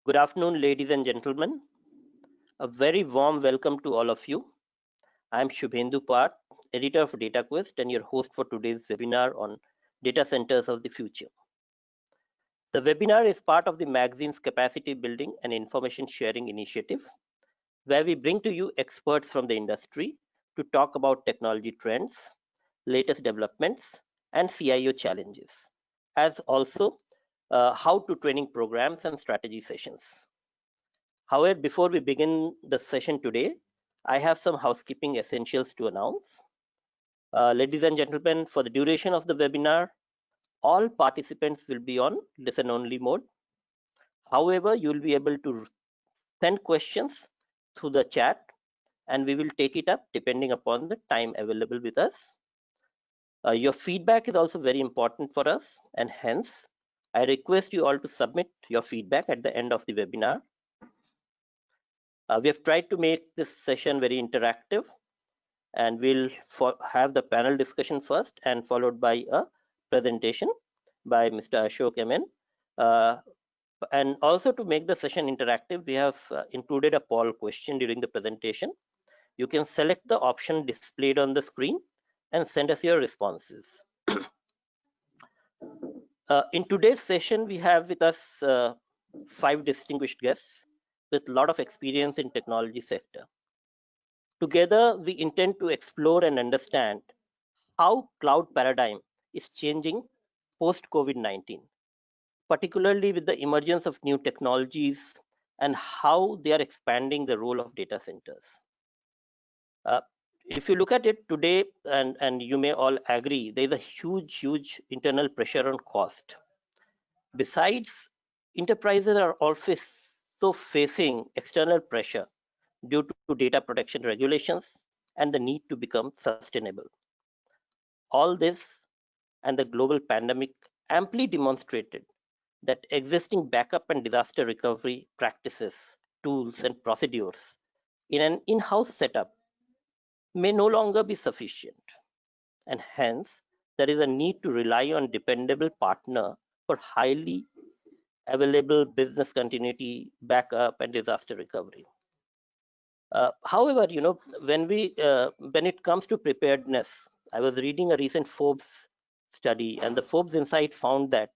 Good afternoon, ladies and gentlemen. A very warm welcome to all of you. I'm Shubhendu Part, editor of DataQuest and your host for today's webinar on data centers of the future. The webinar is part of the magazine's capacity building and information sharing initiative, where we bring to you experts from the industry to talk about technology trends, latest developments, and CIO challenges, as also how-to training programs and strategy sessions. However, before we begin the session today, I have some housekeeping essentials to announce. Ladies and gentlemen, for the duration of the webinar, all participants will be on listen-only mode. However, you will be able to send questions through the chat, and we will take it up depending upon the time available with us. Your feedback is also very important for us, and hence, I request you all to submit your feedback at the end of the webinar. We have tried to make this session very interactive, and we'll have the panel discussion first and followed by a presentation by Mr. Ashok MN. And also to make the session interactive, we have included a poll question during the presentation. You can select the option displayed on the screen and send us your responses. In today's session, we have with us 5 distinguished guests with a lot of experience in technology sector. Together, we intend to explore and understand how cloud paradigm is changing post-COVID-19, particularly with the emergence of new technologies and how they are expanding the role of data centers. If you look at it today, and you may all agree, there is a huge internal pressure on cost. Besides, enterprises are also facing external pressure due to data protection regulations and the need to become sustainable. All this and the global pandemic amply demonstrated that existing backup and disaster recovery practices, tools, and procedures in an in-house setup may no longer be sufficient. And hence, there is a need to rely on dependable partner for highly available business continuity, backup, and disaster recovery. However, when it comes to preparedness, I was reading a recent Forbes study, and the Forbes Insight found that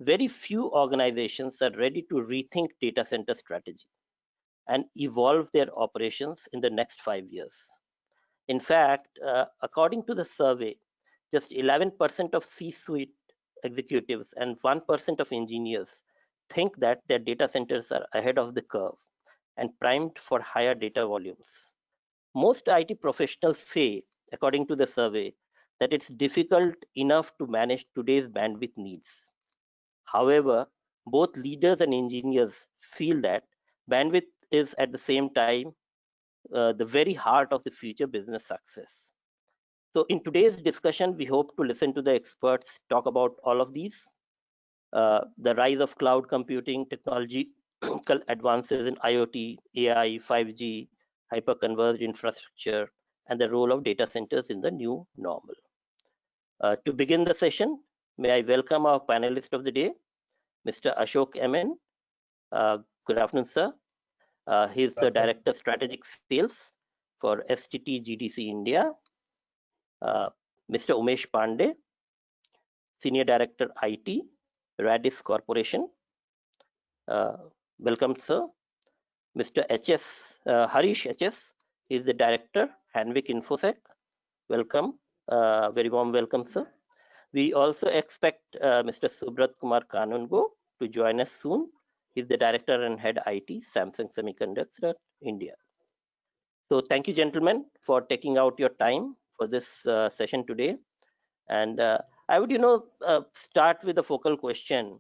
very few organizations are ready to rethink data center strategy and evolve their operations in the next 5 years. In fact, according to the survey, just 11% of C-suite executives and 1% of engineers think that their data centers are ahead of the curve and primed for higher data volumes. Most IT professionals say, according to the survey, that it's difficult enough to manage today's bandwidth needs. However, both leaders and engineers feel that bandwidth is at the same time the very heart of the future business success. So in today's discussion, we hope to listen to the experts talk about all of these, the rise of cloud computing, technology advances in IoT, AI, 5G, hyper-converged infrastructure, and the role of data centers in the new normal. To begin the session, may I welcome our panelist of the day, Mr. Ashok MN. Good afternoon, sir. He is the Director Strategic Sales for STT GDC India. Mr. Umesh Pandey, Senior Director IT, Radis Corporation. Welcome, sir. Mr. Harish HS is the Director, Hanvik Infosec. Welcome, very warm welcome, sir. We also expect Mr. Subrat Kumar Kanungo to join us soon. He's the Director and Head IT, Samsung Semiconductor, India. So thank you, gentlemen, for taking out your time for this session today. And I would, start with a focal question.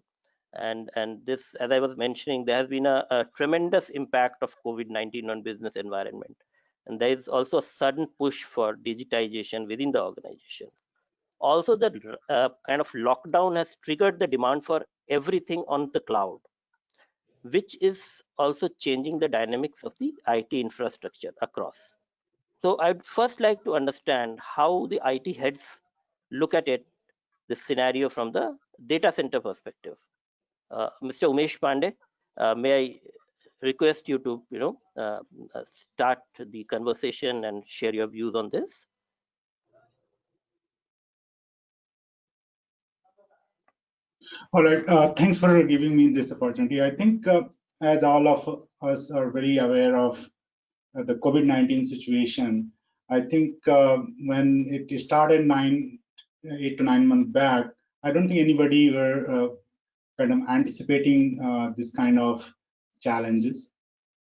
And this, as I was mentioning, there has been a tremendous impact of COVID-19 on business environment. And there is also a sudden push for digitization within the organization. Also, the kind of lockdown has triggered the demand for everything on the cloud, which is also changing the dynamics of the IT infrastructure across. So I'd first like to understand how the IT heads look at it, this scenario from the data center perspective. Mr. Umesh Pandey, may I request you to, start the conversation and share your views on this. All right. Thanks for giving me this opportunity. I think, as all of us are very aware of the COVID-19 situation, I think when it started 8 to 9 months back, I don't think anybody were kind of anticipating this kind of challenges.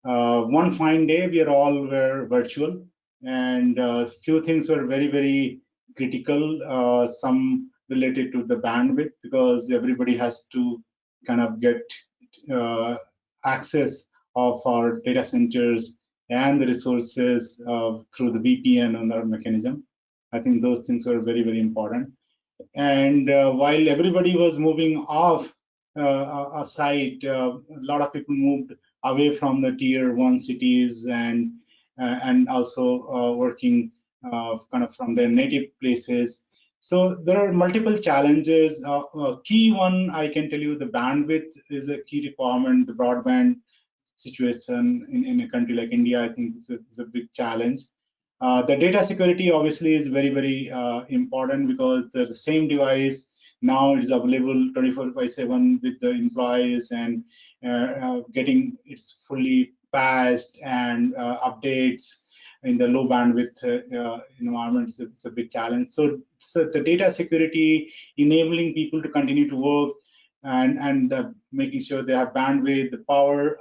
One fine day, we are all were virtual, and few things were very, very critical. Some related to the bandwidth, because everybody has to kind of get uh, access of our data centers and the resources through the VPN and other mechanism. I think those things were very, very important. And while everybody was moving off a site, a lot of people moved away from the tier one cities and also working kind of from their native places. So there are multiple challenges. Key one, I can tell you, the bandwidth is a key requirement. The broadband situation in a country like India, I think is a big challenge. The data security obviously is very, very important, because the same device now is available 24/7 with the employees, and getting it's fully patched and updates in the low bandwidth environment is it's a big challenge. So the data security, enabling people to continue to work, and making sure they have bandwidth, the power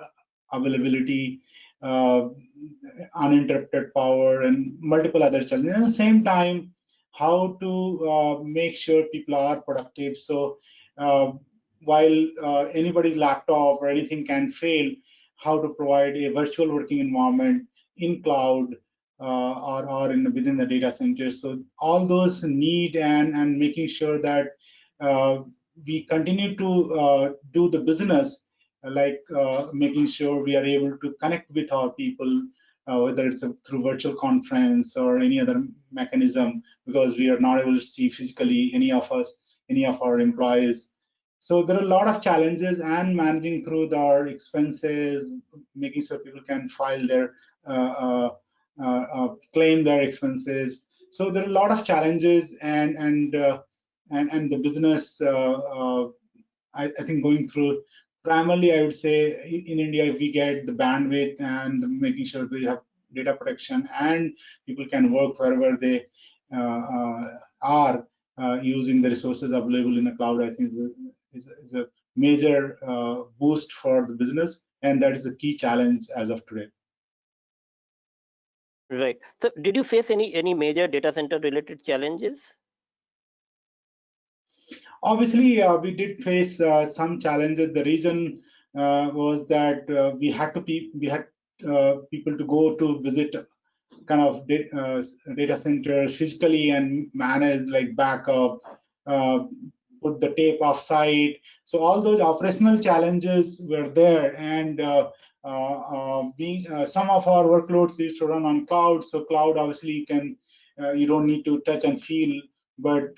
availability, uh, uninterrupted power, and multiple other challenges. At the same time, how to make sure people are productive. So while anybody's laptop or anything can fail, how to provide a virtual working environment in cloud, or within the data center. So all those need, and making sure that we continue to do the business, like making sure we are able to connect with our people, whether it's through virtual conference or any other mechanism, because we are not able to see physically any of us, any of our employees. So there are a lot of challenges, and managing through our expenses, making sure people can file their claim their expenses. So there are a lot of challenges, and the business. I think going through, primarily, I would say in India, we get the bandwidth and making sure we have data protection, and people can work wherever they are, using the resources available in the cloud. I think is a major boost for the business, and that is a key challenge as of today. Right. So did you face any major data center related challenges? Obviously, we did face some challenges. The reason was that we had people to go to visit kind of data centers physically and manage like backup, uh, put the tape off site. So all those operational challenges were there, and being some of our workloads used to run on cloud. So cloud, obviously, you don't need to touch and feel, but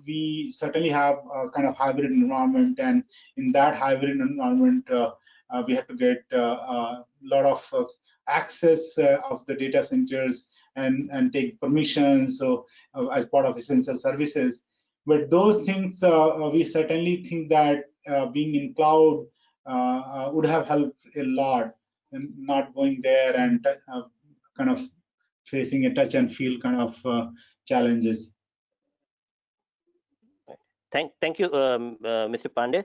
we certainly have a kind of hybrid environment, and in that hybrid environment, we had to get a lot of access of the data centers, and take permissions, so as part of essential services. But those things, we certainly think that being in cloud would have helped a lot, and not going there and kind of facing a touch and feel kind of challenges. Thank you, Mr. Pandey.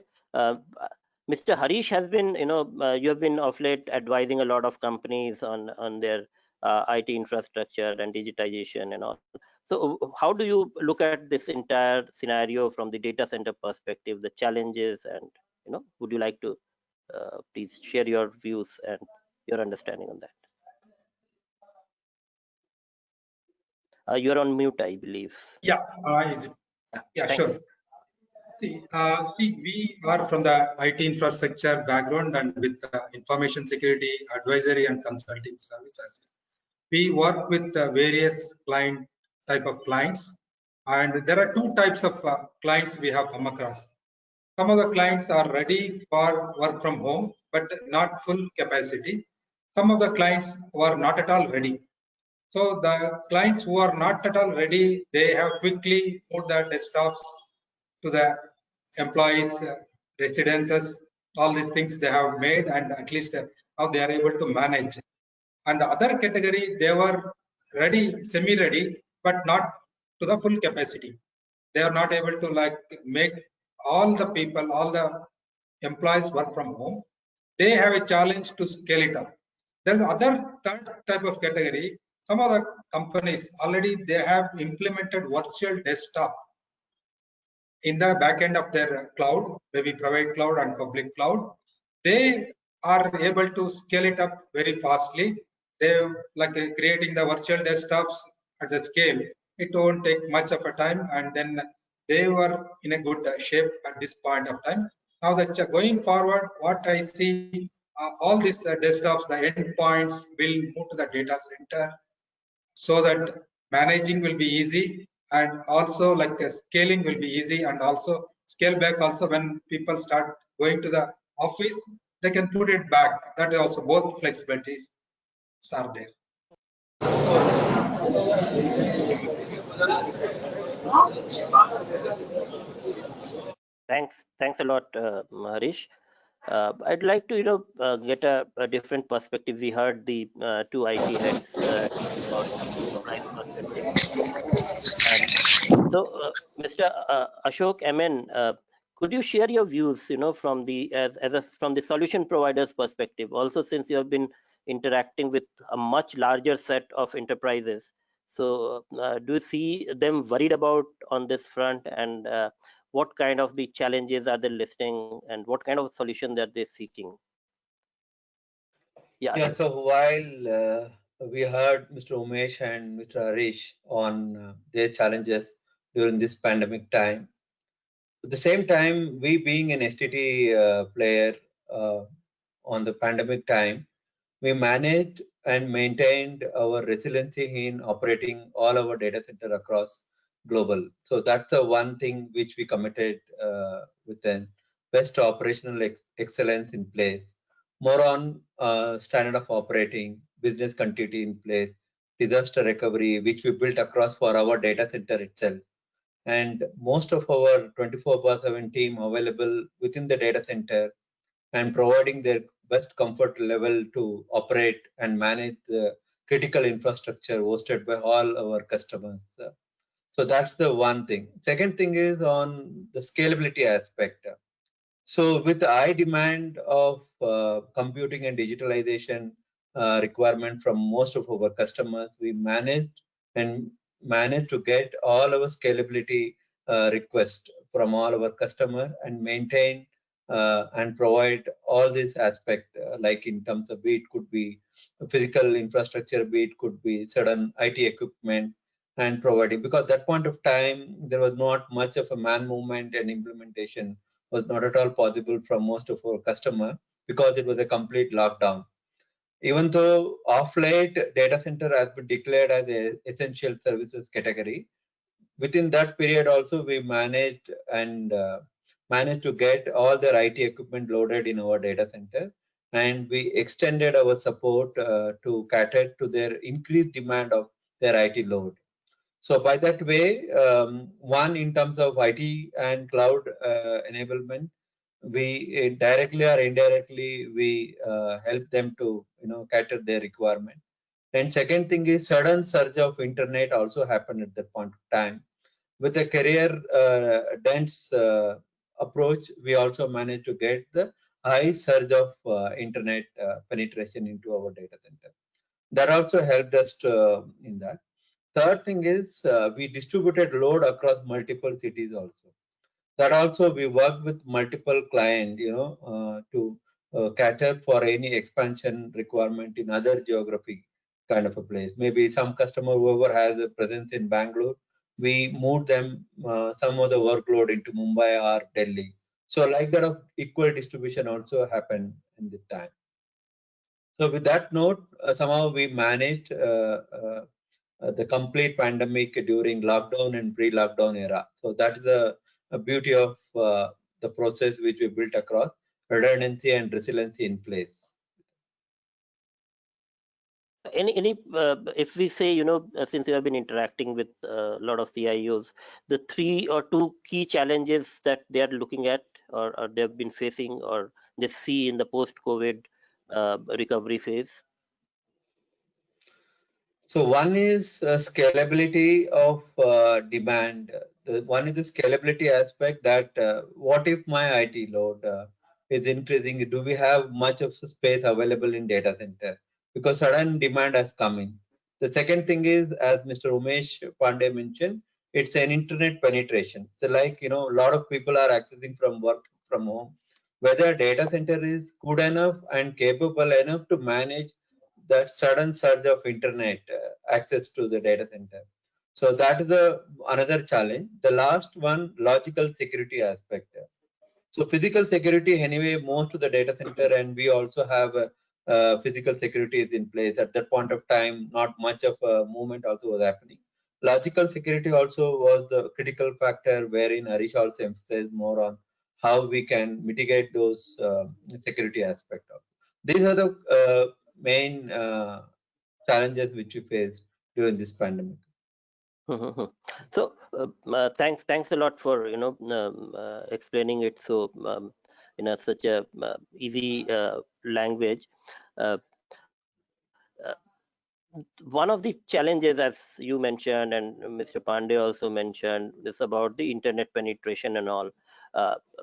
Mr. Harish has been, you have been of late advising a lot of companies on their IT infrastructure and digitization and all. So how do you look at this entire scenario from the data center perspective, the challenges, and would you like to please share your views and your understanding on that? You're on mute, I believe. Yeah, yeah, Thanks. sure. See, we are from the IT infrastructure background, and with information security advisory and consulting services. We work with various type of clients, and there are two types of clients we have come across. Some of the clients are ready for work from home, but not full capacity. Some of the clients who are not at all ready. So the clients who are not at all ready, they have quickly moved the desktops to the employees' residences. All these things they have made, and at least now they are able to manage. And the other category, they were ready, semi-ready, but not to the full capacity. They are not able to like make all the people, all the employees work from home. They have a challenge to scale it up. There's other third type of category. Some of the companies already they have implemented virtual desktop in the back end of their cloud, maybe private cloud and public cloud. They are able to scale it up very fastly. They like creating the virtual desktops at the scale. It won't take much of a time, and then they were in a good shape at this point of time. Now that going forward, what I see, all these desktops, the endpoints will move to the data center, so that managing will be easy, and also like scaling will be easy, and also scale back also when people start going to the office, they can put it back. That is also both flexibilities are there. Thanks a lot, Harish. I'd like to get a different perspective. We heard the two IT heads talk about enterprise perspective. Mr. Ashok Amen, could you share your views, from the from the solution provider's perspective? Also, since you have been interacting with a much larger set of enterprises, so do you see them worried about on this front, and what kind of the challenges are they listing, and what kind of solution that they're seeking? Yeah, Yeah, Ashok. so while we heard Mr. Umesh and Mr. Harish on their challenges during this pandemic time, at the same time, we being an STT player uh, on the pandemic time, we managed and maintained our resiliency in operating all our data center across global. So that's the one thing which we committed with the best operational excellence in place. More on standard of operating, business continuity in place, disaster recovery, which we built across for our data center itself. And most of our 24/7 team available within the data center and providing their best comfort level to operate and manage the critical infrastructure hosted by all our customers. So that's the one thing. Second thing is on the scalability aspect. So with the high demand of computing and digitalization requirement from most of our customers, we managed to get all our scalability requests from all our customer and maintain and provide all these aspects, like in terms of be it could be physical infrastructure, be it could be certain IT equipment, and providing, because that point of time there was not much of a man movement, and implementation was not at all possible from most of our customer because it was a complete lockdown. Even though off late data center has been declared as an essential services category, within that period also we managed to get all their IT equipment loaded in our data center, and we extended our support to cater to their increased demand of their IT load. So by that way, one, in terms of IT and cloud enablement, we directly or indirectly we help them to cater their requirement. And second thing is sudden surge of internet also happened at that point of time. With a career dense approach, we also managed to get the high surge of internet penetration into our data center. That also helped us in that. Third thing is we distributed load across multiple cities also. That also we work with multiple clients, to cater for any expansion requirement in other geography kind of a place. Maybe some customer whoever has a presence in Bangalore, we move them some of the workload into Mumbai or Delhi. So like that of equal distribution also happened in this time. So with that note, somehow we managed the complete pandemic during lockdown and pre-lockdown era. So that is the beauty of the the process which we built across redundancy and resiliency in place. If we say, since you have been interacting with a lot of CIOs, the 3 or 2 key challenges that they are looking at, or they have been facing, or they see in the post-COVID recovery phase? So one is scalability of demand. One is the scalability aspect, that what if my IT load is increasing? Do we have much of space available in data center? Because sudden demand has come in. The second thing is, as Mr. Umesh Pandey mentioned, it's an internet penetration. So like, a lot of people are accessing from work from home. Whether data center is good enough and capable enough to manage that sudden surge of internet access to the data center. So that is another challenge. The last one, logical security aspect. So physical security, anyway, most of the data center, and we also have physical security is in place. At that point of time, not much of a movement also was happening. Logical security also was the critical factor, wherein Harish also emphasized more on how we can mitigate those security aspect of. These are the main challenges which we faced during this pandemic. So thanks a lot for explaining it so in such a easy language. One of the challenges, as you mentioned and Mr. Pandey also mentioned, is about the internet penetration and all.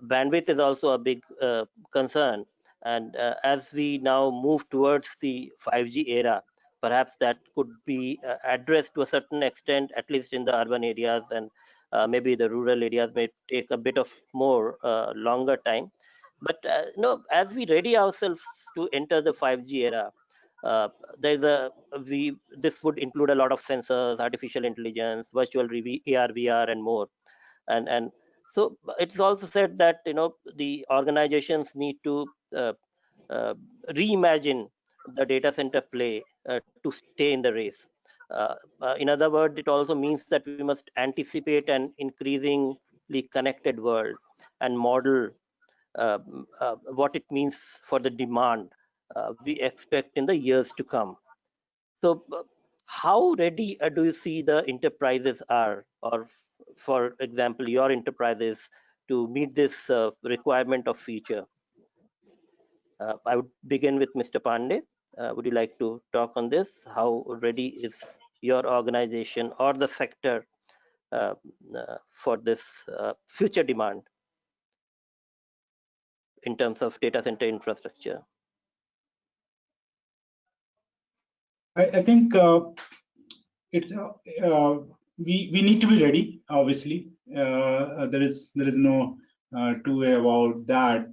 Bandwidth is also a big concern, and as we now move towards the 5G era, perhaps that could be addressed to a certain extent, at least in the urban areas, and maybe the rural areas may take a bit of more longer time. But as we ready ourselves to enter the 5G era, uh, there's a this would include a lot of sensors, artificial intelligence, virtual AR, VR, and more. And so it's also said that the organizations need to uh, reimagine the data center play to stay in the race. In other words, it also means that we must anticipate an increasingly connected world and model what it means for the demand we expect in the years to come. So, how ready do you see the enterprises are, or for example, your enterprises to meet this requirement of future? I would begin with Mr. Pandey. Would you like to talk on this? How ready is your organization or the sector uh, for this future demand in terms of data center infrastructure? I think it's we need to be ready. Obviously, there is no two way about that.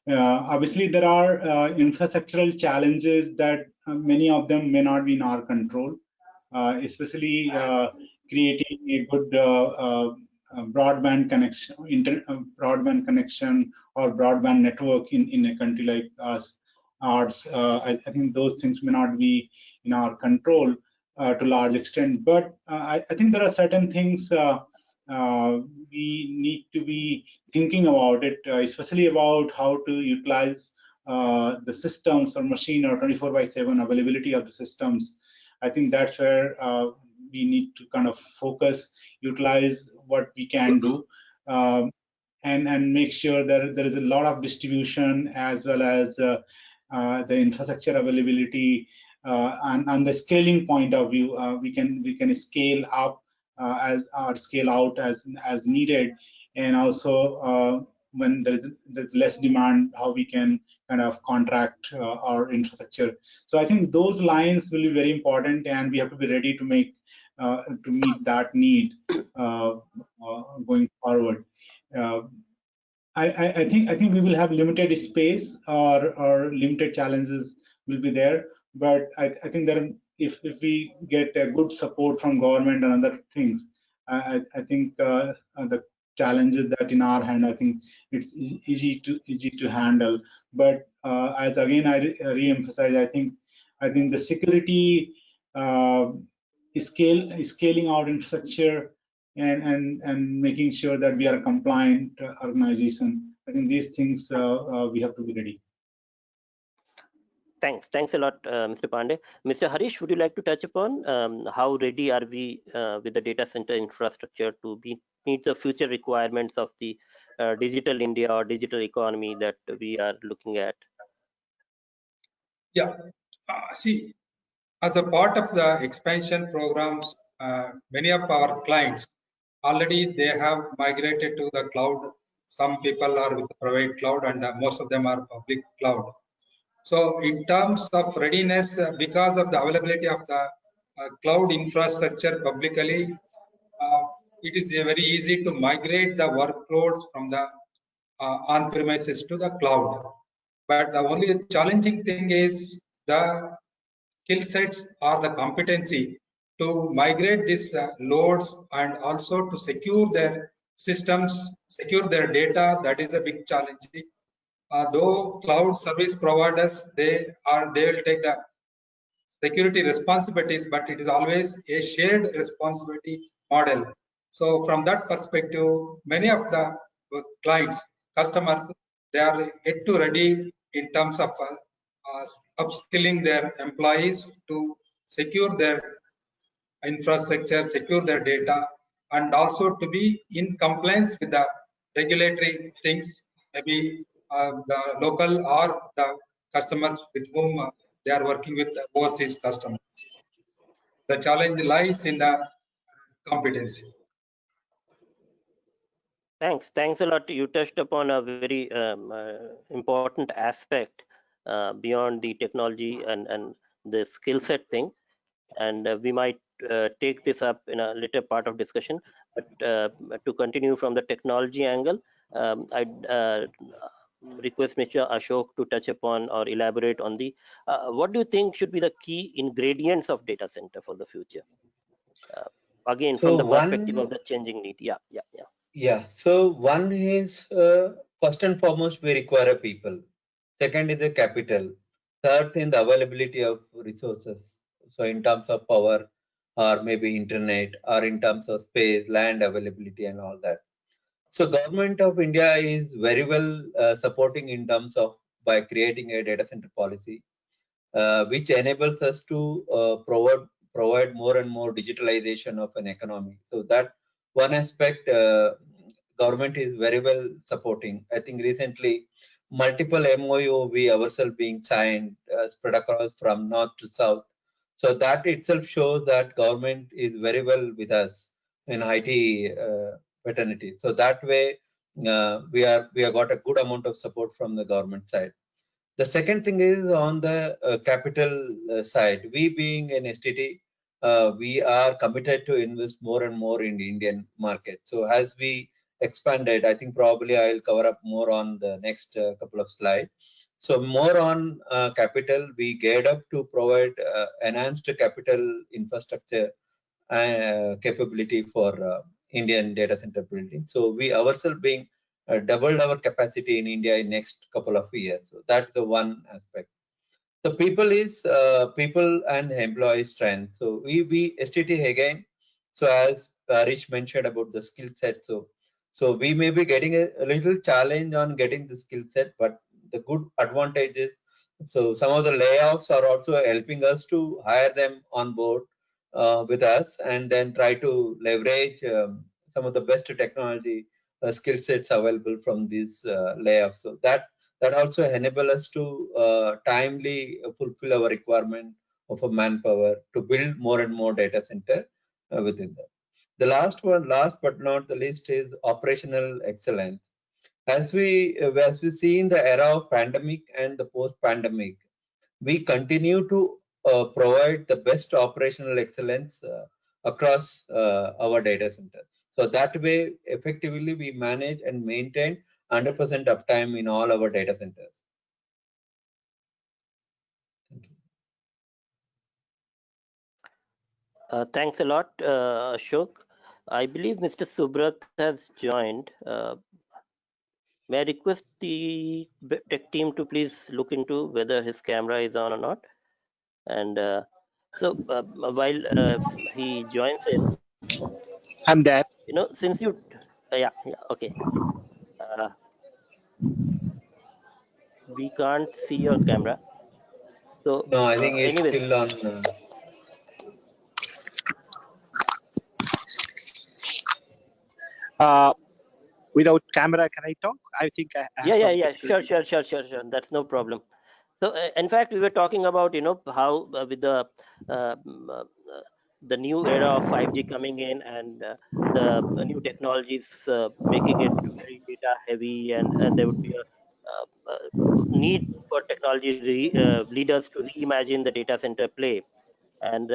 Obviously, there are infrastructural challenges that many of them may not be in our control, especially creating a good broadband connection, broadband connection or broadband network in a country like us. Ours, I think those things may not be in our control to large extent, but I think there are certain things we need to be thinking about it, especially about how to utilize the systems or machine or 24/7 availability of the systems. I think that's where we need to kind of focus, utilize what we can do, and make sure that there is a lot of distribution as well as the infrastructure availability, and the scaling point of view. We can scale up as or scale out as needed, and also when there's less demand, how we can kind of contract our infrastructure. So I think those lines will be very important, and we have to be ready to make to meet that need going forward. Uh, I think we will have limited space or limited challenges will be there, but I think that if we get a good support from government and other things, I think the challenges that in our hand, I think it's easy to handle. But as again I re-emphasize, I think the security scaling out infrastructure and making sure that we are a compliant organization I think these things we have to be ready. Thanks a lot, Mr. Pandey. Mr. Harish, would you like to touch upon how ready are we with the data center infrastructure to meet the future requirements of the digital India or digital economy that we are looking at? Yeah. See, as a part of the expansion programs, many of our clients already they have migrated to the cloud. Some people are with the private cloud, and most of them are public cloud. So in terms of readiness, because of the availability of the cloud infrastructure publicly, it is very easy to migrate the workloads from the on-premises to the cloud. But the only challenging thing is the skill sets or the competency to migrate these loads and also to secure their systems, secure their data. That is a big challenge. Though cloud service providers they will take the security responsibilities, but it is always a shared responsibility model. So from that perspective, many of the clients, customers, they are yet to ready in terms of upskilling their employees to secure their infrastructure, secure their data, and also to be in compliance with the regulatory things, maybe the local or the customers with whom they are working with overseas customers. The challenge lies in the competency. Thanks a lot. You touched upon a very important aspect beyond the technology and the skill set thing, and we might take this up in a later part of discussion. But to continue from the technology angle, I'd request Mr. Ashok to touch upon or elaborate on the what do you think should be the key ingredients of data center for the future? Again, from So the perspective of one, the changing need. Yeah. yeah. So one is first and foremost we require a people. Second is the capital. Third thing, the availability of resources. So in terms of power, or maybe internet, or in terms of space, land availability, and all that. So government of India is very well supporting in terms of by creating a data center policy, which enables us to provide more and more digitalization of an economy. So that one aspect government is very well supporting. I think recently multiple MOU we ourselves being signed spread across from north to south. So that itself shows that government is very well with us in IT fraternity. So that way we have got a good amount of support from the government side. The second thing is on the capital side. We being an STT, we are committed to invest more and more in the Indian market. So as we expanded, I think probably I'll cover up more on the next couple of slides. So more on capital, we geared up to provide enhanced capital infrastructure capability for Indian data center building. So we ourselves being doubled our capacity in India in next couple of years. So that's the one aspect. The people is people and employee strength. So we STT again. So as Rich mentioned about the skill set. So we may be getting a little challenge on getting the skill set, but the good advantage is so some of the layoffs are also helping us to hire them on board with us and then try to leverage some of the best technology skill sets available from these layoffs. So that also enable us to timely fulfill our requirement of a manpower to build more and more data center within that. The last but not the least, is operational excellence. As we see in the era of pandemic and the post-pandemic, we continue to provide the best operational excellence across our data center. So that way, effectively, we manage and maintain 100% uptime in all our data centers. Thank you. Thanks a lot, Ashok. I believe Mr. Subrat has joined. May I request the tech team to please look into whether his camera is on or not? And while he joins in, I'm there. since you, yeah, okay. Uh, can't see your camera. So No, I think it's anyways, still on. Without camera, can I talk? I think I have some yeah, difficulties. sure. That's no problem. So in fact, we were talking about how with the new era of 5G coming in, and the new technologies making it very data heavy, and there would be a need for technology leaders to reimagine the data center play. And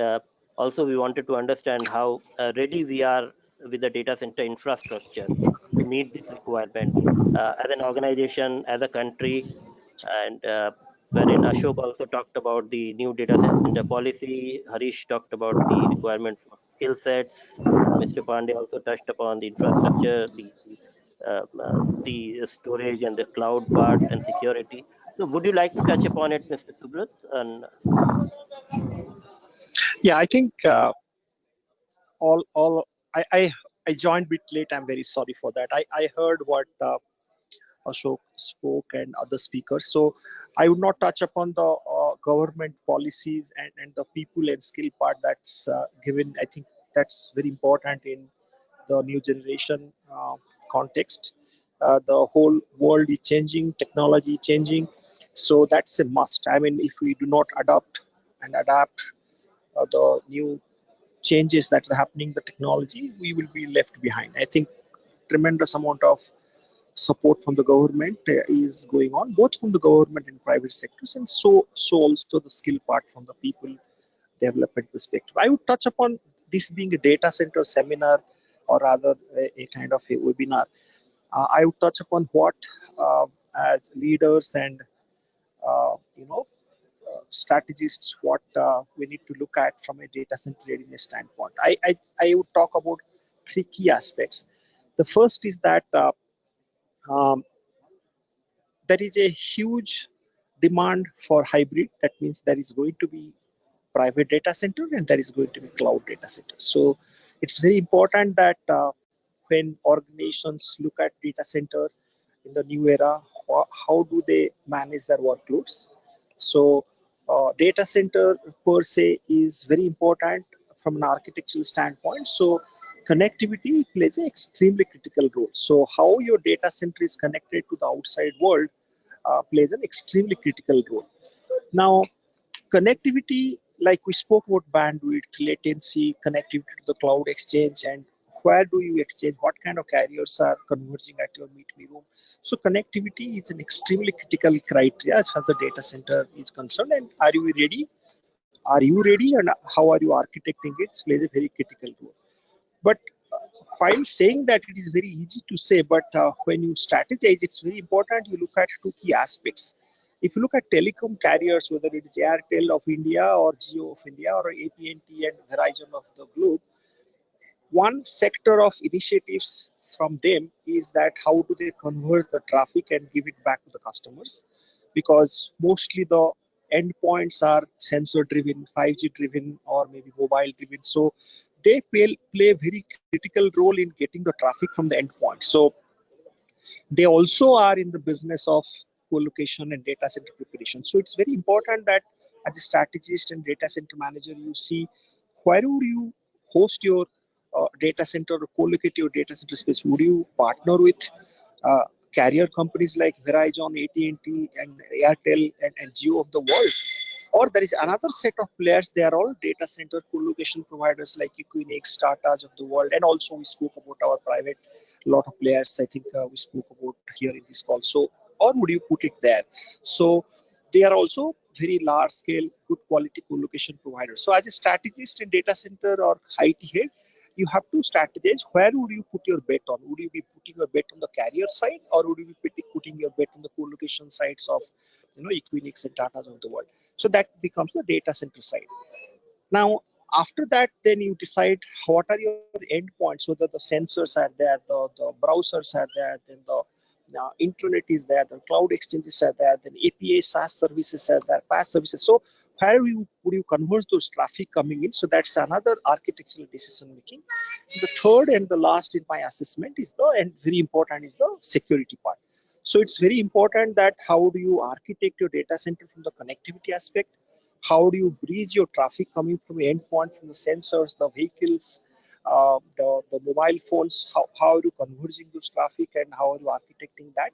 also we wanted to understand how ready we are with the data center infrastructure to meet this requirement as an organization, as a country. And wherein Ashok also talked about the new data center policy, Harish talked about the requirement for skill sets, Mr. Pandey also touched upon the infrastructure, the storage and the cloud part and security. So would you like to touch upon it, Mr. Subrat? And Yeah, I think all I joined a bit late. I'm very sorry for that. I heard what Ashok spoke and other speakers. So I would not touch upon the government policies and the people and skill part that's given. I think that's very important in the new generation context. The whole world is changing, technology changing. So that's a must. I mean, if we do not adopt and adapt the new changes that are happening, the technology, we will be left behind. I think tremendous amount of support from the government is going on, both from the government and private sectors, and so also the skill part from the people development perspective. I would touch upon this being a data center seminar, or rather a kind of a webinar. I would touch upon what, as leaders and you know strategists, what we need to look at from a data center readiness standpoint. I would talk about three key aspects. The first is that um, there is a huge demand for hybrid. That means there is going to be private data center and there is going to be cloud data center. So it's very important that when organizations look at data center in the new era, how do they manage their workloads? So data center per se is very important from an architectural standpoint. So connectivity plays an extremely critical role. So how your data center is connected to the outside world plays an extremely critical role. Now, connectivity, like we spoke about bandwidth, latency, connectivity to the cloud exchange, and where do you exchange, what kind of carriers are converging at your meet me room. So connectivity is an extremely critical criteria as far as the data center is concerned. And are you ready? Are you ready? And how are you architecting it? Plays a very critical role. But while saying that, it is very easy to say, but when you strategize, it's very important you look at two key aspects. If you look at telecom carriers, whether it is Airtel of India or Jio of India or AT&T and Verizon of the globe, one sector of initiatives from them is that how do they convert the traffic and give it back to the customers, because mostly the endpoints are sensor driven, 5G driven, or maybe mobile driven. So they play a very critical role in getting the traffic from the endpoint. So they also are in the business of co-location and data center preparation. So it's very important that as a strategist and data center manager, you see where would you host your data center or co-locate your data center space. Would you partner with uh, carrier companies like Verizon, AT&T, and Airtel and Jio of the world? Or there is another set of players. They are all data center co-location providers like Equinix, Tatas of the world, and also we spoke about our private lot of players. I think we spoke about here in this call. So, or would you put it there? So they are also very large scale, good quality co-location providers. So as a strategist in data center or IT head, you have to strategize where would you put your bet on. Would you be putting your bet on the carrier side, or would you be putting your bet on the co-location sides of Equinix and Tatas of the world? So that becomes the data center side. Now, after that, then you decide what are your endpoints, whether the sensors are there, the browsers are there, then the internet is there, the cloud exchanges are there, then API SaaS services are there, PaaS services. So where would you convert those traffic coming in? So that's another architectural decision making. The third and the last in my assessment is and very important is the security part. So it's very important that how do you architect your data center from the connectivity aspect? How do you bridge your traffic coming from the endpoint, from the sensors, the vehicles, the mobile phones? How are you converging those traffic and how are you architecting that?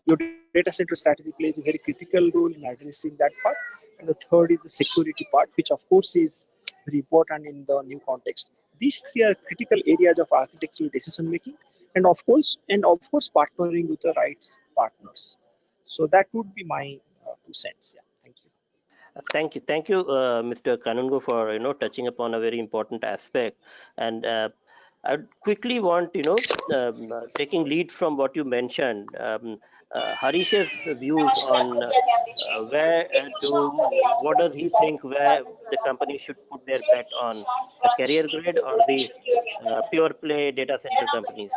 Your data center strategy plays a very critical role in addressing that part. And the third is the security part, which of course is very important in the new context. These three are critical areas of architectural decision making, and of course, partnering with the right partners. So that would be my 2 cents. Yeah, thank you. Thank you, Mr. Kanungo, for touching upon a very important aspect. And I'd quickly want taking lead from what you mentioned, Harish's views on what does he think where the company should put their bet on, the carrier grade or the pure play data center companies.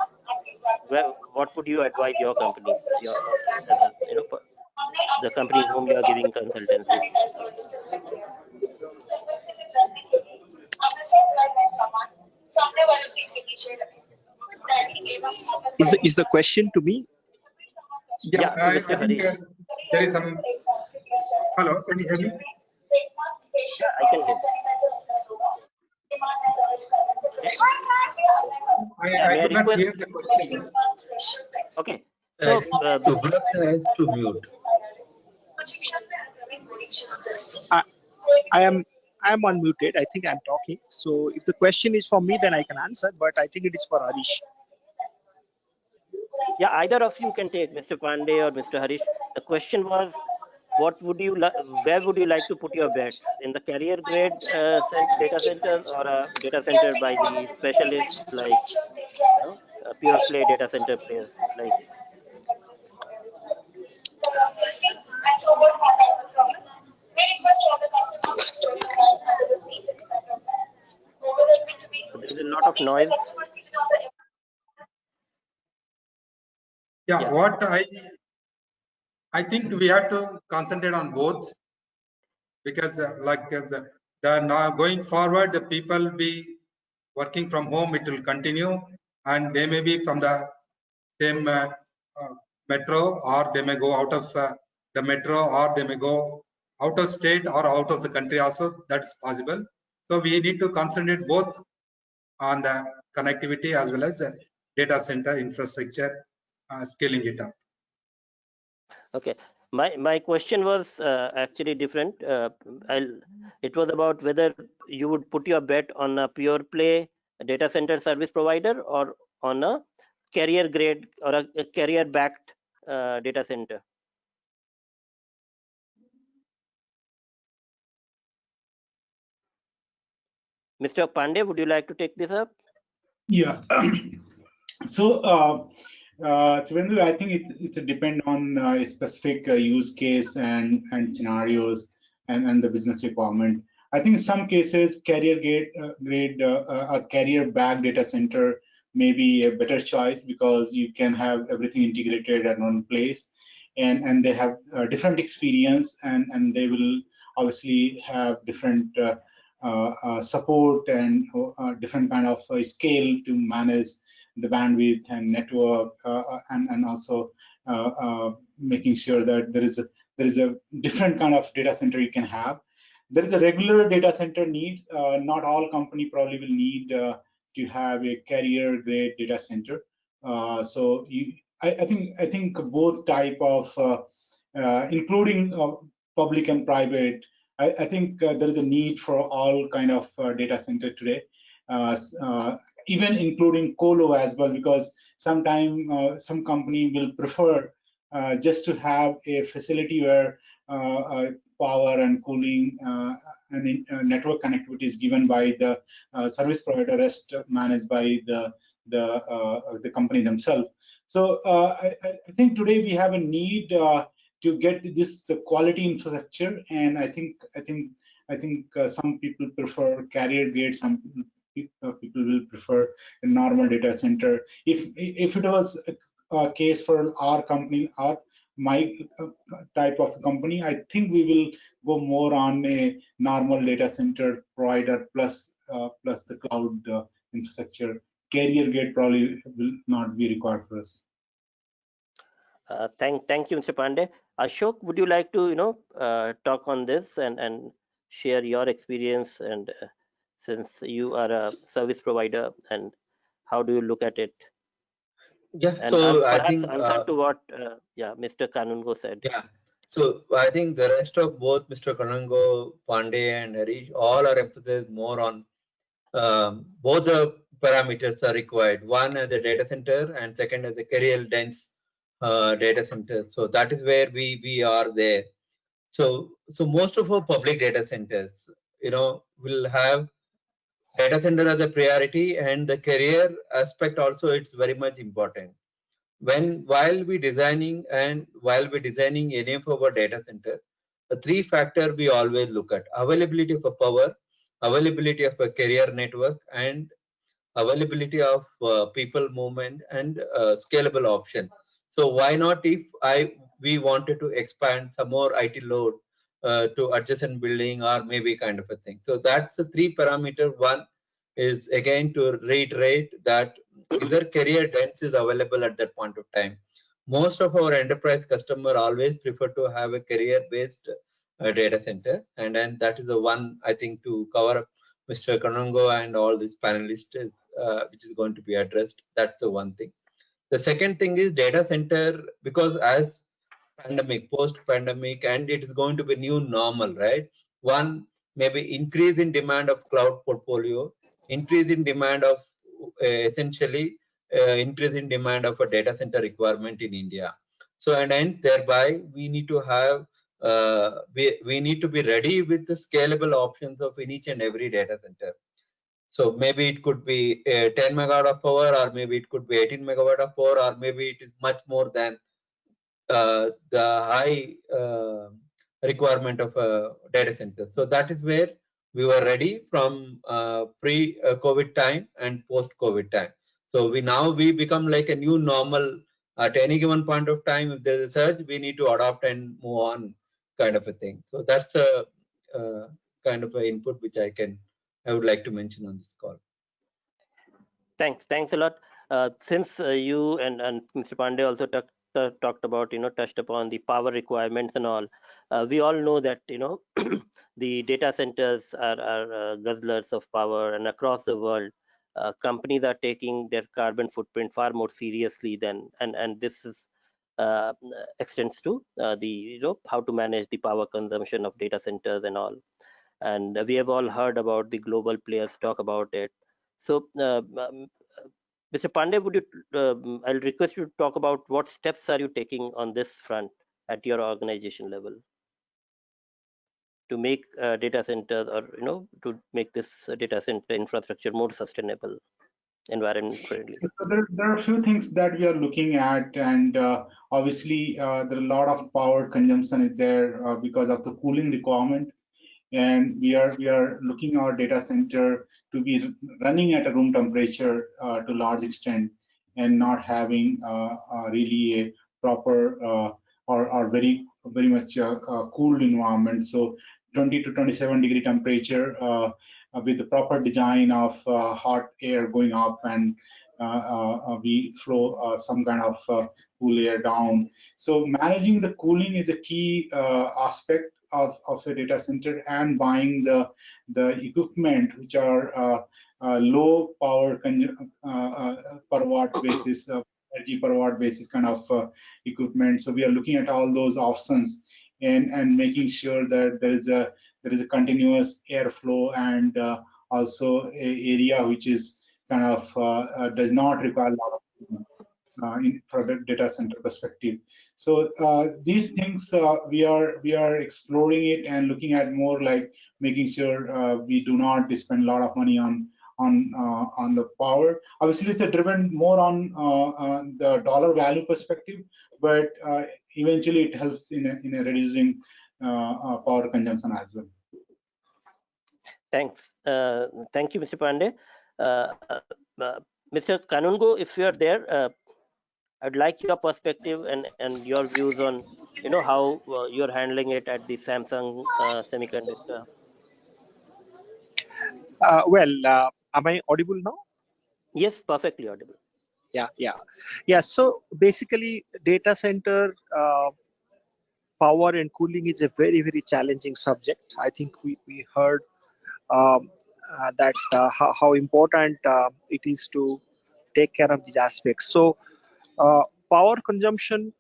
What would you advise your company, as a, the companies whom you are giving consultancy? Is the question to me? Yeah, Yeah, to I Mr. think Harish. there is some. Hello, can you hear me? Yeah, I can hear. Okay. Yeah, I may I could not request? hear the question. Okay. I So, think Subrat has to mute. I, I am unmuted. I think I'm talking. So if the question is for me, then I can answer. But I think it is for Harish. yeah, either of you can take, Mr. Pandey or Mr. Harish. The question was, what would you where would you like to put your bets, in the carrier grade data center or a data center by the specialists like pure play data center players like? There is a lot of noise. Yeah, Yeah. what I think we have to concentrate on both, because the now going forward, the people will be working from home. It will continue, and they may be from the same uh, metro, or they may go out of the metro, or they may go out of state or out of the country also. That's possible. So we need to concentrate both on the connectivity as well as the data center infrastructure, scaling it up. Okay. My question was actually different. It was about whether you would put your bet on a pure play data center service provider or on a carrier grade or a carrier backed data center. Mr. Pandey, would you like to take this up? Yeah. So, Shivendra, I think it's a depend on a specific use case and scenarios and the business requirement. I think in some cases, a carrier back data center may be a better choice because you can have everything integrated at one place, and they have different experience, and they will obviously have different support and different kind of scale to manage the bandwidth and network, and also making sure that there is a different kind of data center you can have. There is a regular data center need. Not all company probably will need to have a carrier grade data center. I think both type of including public and private. I think there is a need for all kind of data center today, even including colo as well, because sometime some company will prefer just to have a facility where power and cooling and network connectivity is given by the service provider, rest managed by the company themselves. So I think today we have a need to get this quality infrastructure, and I think some people prefer carrier grade, some people will prefer a normal data center. If it was a case for our company, my type of company, I think we will go more on a normal data center provider plus the cloud infrastructure. Carrier grade probably will not be required for us. Thank you, Mr. Pandey. Ashok, would you like to talk on this and share your experience, and since you are a service provider, and how do you look at it, Yeah, and so I perhaps think, answer to what Mr. Kanungo said. yeah, so I think the rest of both Mr. Kanango, Pandey, and Harish all are emphasized more on both the parameters are required. One as a data center, and second as a carrier dense data center. So that is where we are there. So most of our public data centers, will have data center as a priority, and the carrier aspect also, it's very much important. While we designing any of our data center, the three factor we always look at: availability of a power, availability of a carrier network, and availability of people movement, and scalable option. So why not, if we wanted to expand some more IT load to adjacent building or maybe kind of a thing. So that's the three parameter. One is again to reiterate that either carrier dense is available at that point of time. Most of our enterprise customer always prefer to have a carrier based data center, and then that is the one I think to cover up Mr. Kanungo and all these panelists, which is going to be addressed. That's the one thing. The second thing is data center, because as post-pandemic, and it is going to be new normal, right? One, maybe increase in demand of cloud portfolio, increase in demand of essentially increase in demand of a data center requirement in India. So, and then thereby we need to have we need to be ready with the scalable options of in each and every data center. So maybe it could be 10 megawatt of power, or maybe it could be 18 megawatt of power, or maybe it is much more than the high requirement of a data center. So that is where we were ready from pre-COVID time and post-COVID time. So we become like a new normal at any given point of time. If there is a surge, we need to adapt and move on, kind of a thing. So that's a kind of an input which I would like to mention on this call. Thanks a lot. Since you and Mr. Pandey also talked about, touched upon the power requirements and all, we all know that the data centers are guzzlers of power, and across the world companies are taking their carbon footprint far more seriously than, and this is uh, extends to the how to manage the power consumption of data centers and all. And we have all heard about the global players talk about it. So Mr. Pandey, would you? I'll request you to talk about what steps are you taking on this front at your organization level to make data centers, or to make this data center infrastructure more sustainable, environment friendly. So there are a few things that we are looking at, and obviously there are a lot of power consumption is there because of the cooling requirement, and we are looking our data center to be running at a room temperature to large extent, and not having really a proper or very much cooled environment. So 20 to 27 degree temperature with the proper design of hot air going up, and we flow some kind of cool air down. So managing the cooling is a key aspect of a data center, and buying the equipment which are low power per watt basis, energy per watt basis kind of equipment. So we are looking at all those options, and making sure that there is a continuous airflow, and also a area which is kind of does not require a lot of for the data center perspective. So these things we are exploring it, and looking at more like making sure we do not spend a lot of money on the power. Obviously, it's driven more on the dollar value perspective, but eventually it helps in a reducing power consumption as well. Thanks. Thank you, Mr. Pandey. Mr. Kanungo, if you are there, I'd like your perspective and your views on how you're handling it at the Samsung Semiconductor. Am I audible now? Yes, perfectly audible. Yeah. So basically, data center power and cooling is a very challenging subject. I think we heard that how important it is to take care of these aspects. So power consumption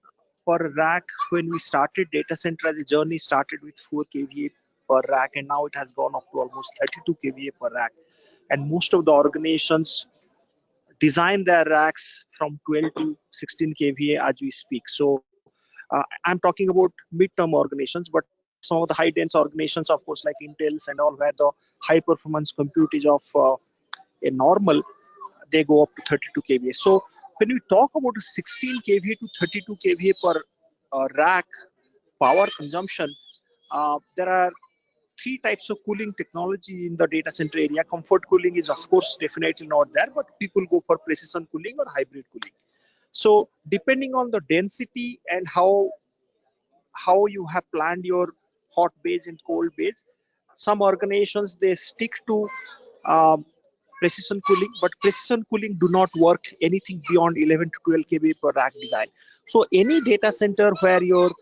per rack, when we started data center as a journey, started with 4 kVA per rack, and now it has gone up to almost 32 kVA per rack. And most of the organizations design their racks from 12 to 16 kVA as we speak. So I'm talking about mid-term organizations, but some of the high-dense organizations, of course, like Intel's and all, where the high-performance compute is of a normal, they go up to 32 kVA. So when we talk about 16 kVA to 32 kVA per rack power consumption, there are three types of cooling technology in the data center area. Comfort cooling is, of course, definitely not there, but people go for precision cooling or hybrid cooling. So depending on the density and how you have planned your hot bays and cold bays, some organizations they stick to um, precision cooling, but precision cooling do not work anything beyond 11 to 12 kVA per rack design. So any data center where your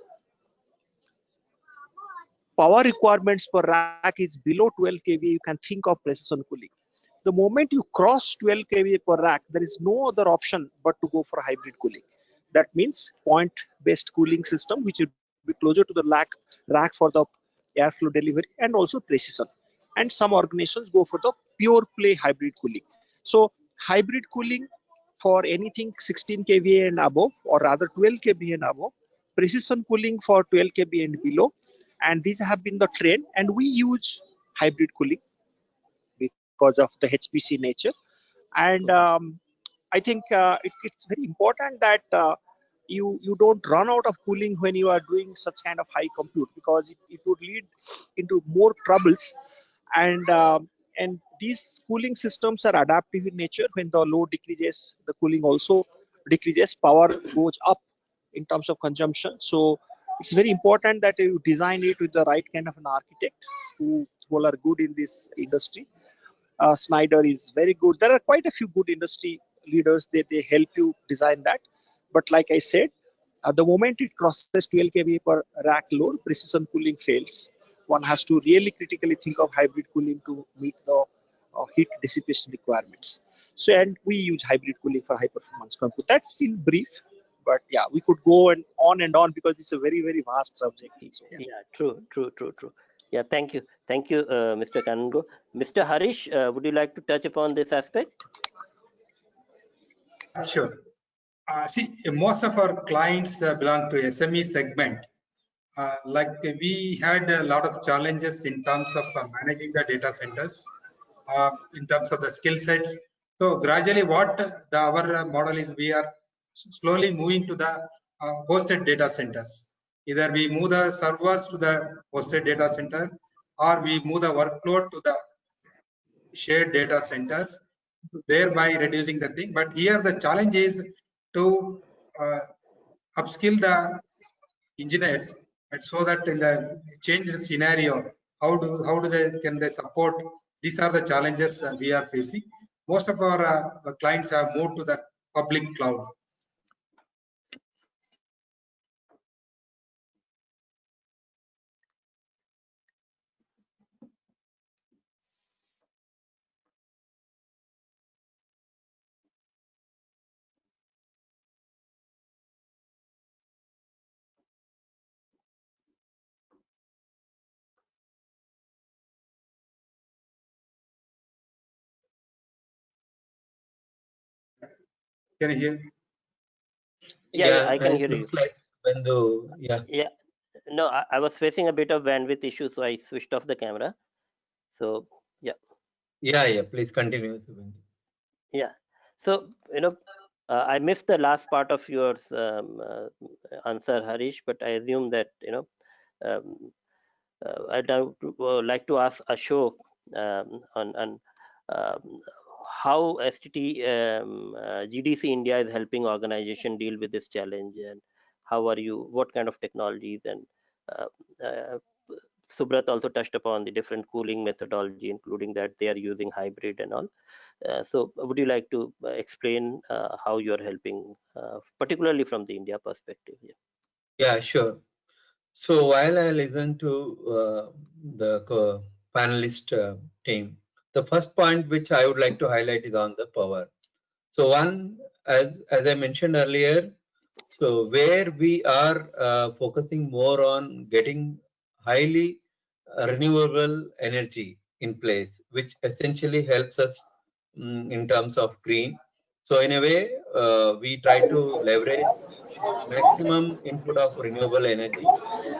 power requirements per rack is below 12 kVA, you can think of precision cooling. The moment you cross 12 kVA per rack, there is no other option but to go for hybrid cooling. That means point-based cooling system, which will be closer to the rack for the airflow delivery, and also precision. And some organizations go for the pure play hybrid cooling. So hybrid cooling for anything 16 kVA and above, or rather 12 kVA and above, precision cooling for 12 kVA and below, and these have been the trend, and we use hybrid cooling because of the HPC nature. And I think it's very important that you don't run out of cooling when you are doing such kind of high compute, because it would lead into more troubles. And these cooling systems are adaptive in nature. When the load decreases, the cooling also decreases, power goes up in terms of consumption. So it's very important that you design it with the right kind of an architect who are good in this industry. Snyder is very good. There are quite a few good industry leaders. They help you design that. But like I said, the moment it crosses 12 kVA per rack load, precision cooling fails. One has to really critically think of hybrid cooling to meet the heat dissipation requirements. So, and we use hybrid cooling for high performance compute. That's in brief. But yeah, we could go and on because it's a very vast subject. So, yeah. Yeah, true. Yeah, thank you, Mr. Kanungo. Mr. Harish, would you like to touch upon this aspect? Sure. See, most of our clients belong to SME segment. Like we had a lot of challenges in terms of managing the data centers, in terms of the skill sets. So gradually, what our model is, we are slowly moving to the hosted data centers. Either we move the servers to the hosted data center, or we move the workload to the shared data centers, thereby reducing the thing. But here the challenge is to upskill the engineers, and so that in the changed scenario, how do they can they support? These are the challenges we are facing. Most of our clients have moved to the public cloud. Can you hear? Yeah, I can It hear you. looks like Bandhu. Yeah. Yeah, no, I was facing a bit of bandwidth issue, so I switched off the camera. So yeah. Yeah. Please continue, Subhendu. Yeah. So, I missed the last part of your answer, Harish, but I assume that, um, I'd like to ask Ashok on um, how STT GDC India is helping organization deal with this challenge, and how are you, what kind of technologies and uh, uh, Subrat also touched upon the different cooling methodology, including that they are using hybrid and all. So would you like to explain how you're helping, particularly from the India perspective? Yeah, sure. So while I listen to the panelist team, the first point which I would like to highlight is on the power. So one, as I mentioned earlier, so where we are focusing more on getting highly renewable energy in place, which essentially helps us in terms of green. So in a way, we try to leverage maximum input of renewable energy,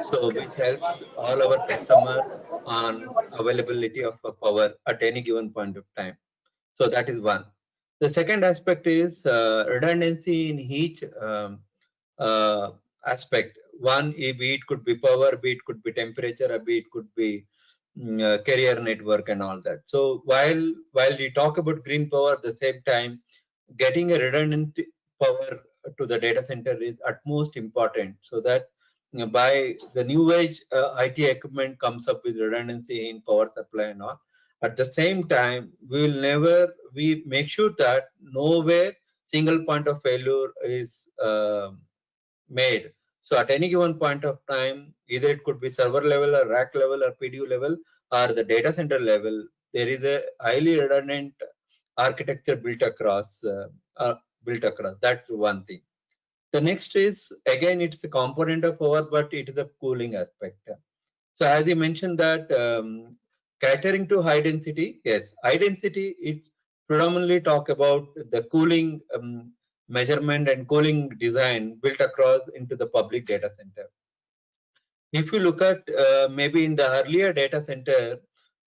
so which helps all our customer on availability of power at any given point of time. So that is one. The second aspect is redundancy in each uh, aspect. One, be it could be power, be it could be temperature, or be it could be carrier network and all that. So while we talk about green power, at the same time, getting a redundant power to the data center is utmost important, so that by the new age IT equipment comes up with redundancy in power supply and all. At the same time, we make sure that nowhere single point of failure is made. So at any given point of time, either it could be server level or rack level or PDU level or the data center level, there is a highly redundant architecture built across. That's one thing. The next is, again, it's a component of power, but it is a cooling aspect. So as you mentioned that catering to high density, yes, high density, it predominantly talk about the cooling measurement and cooling design built across into the public data center. If you look at maybe in the earlier data center,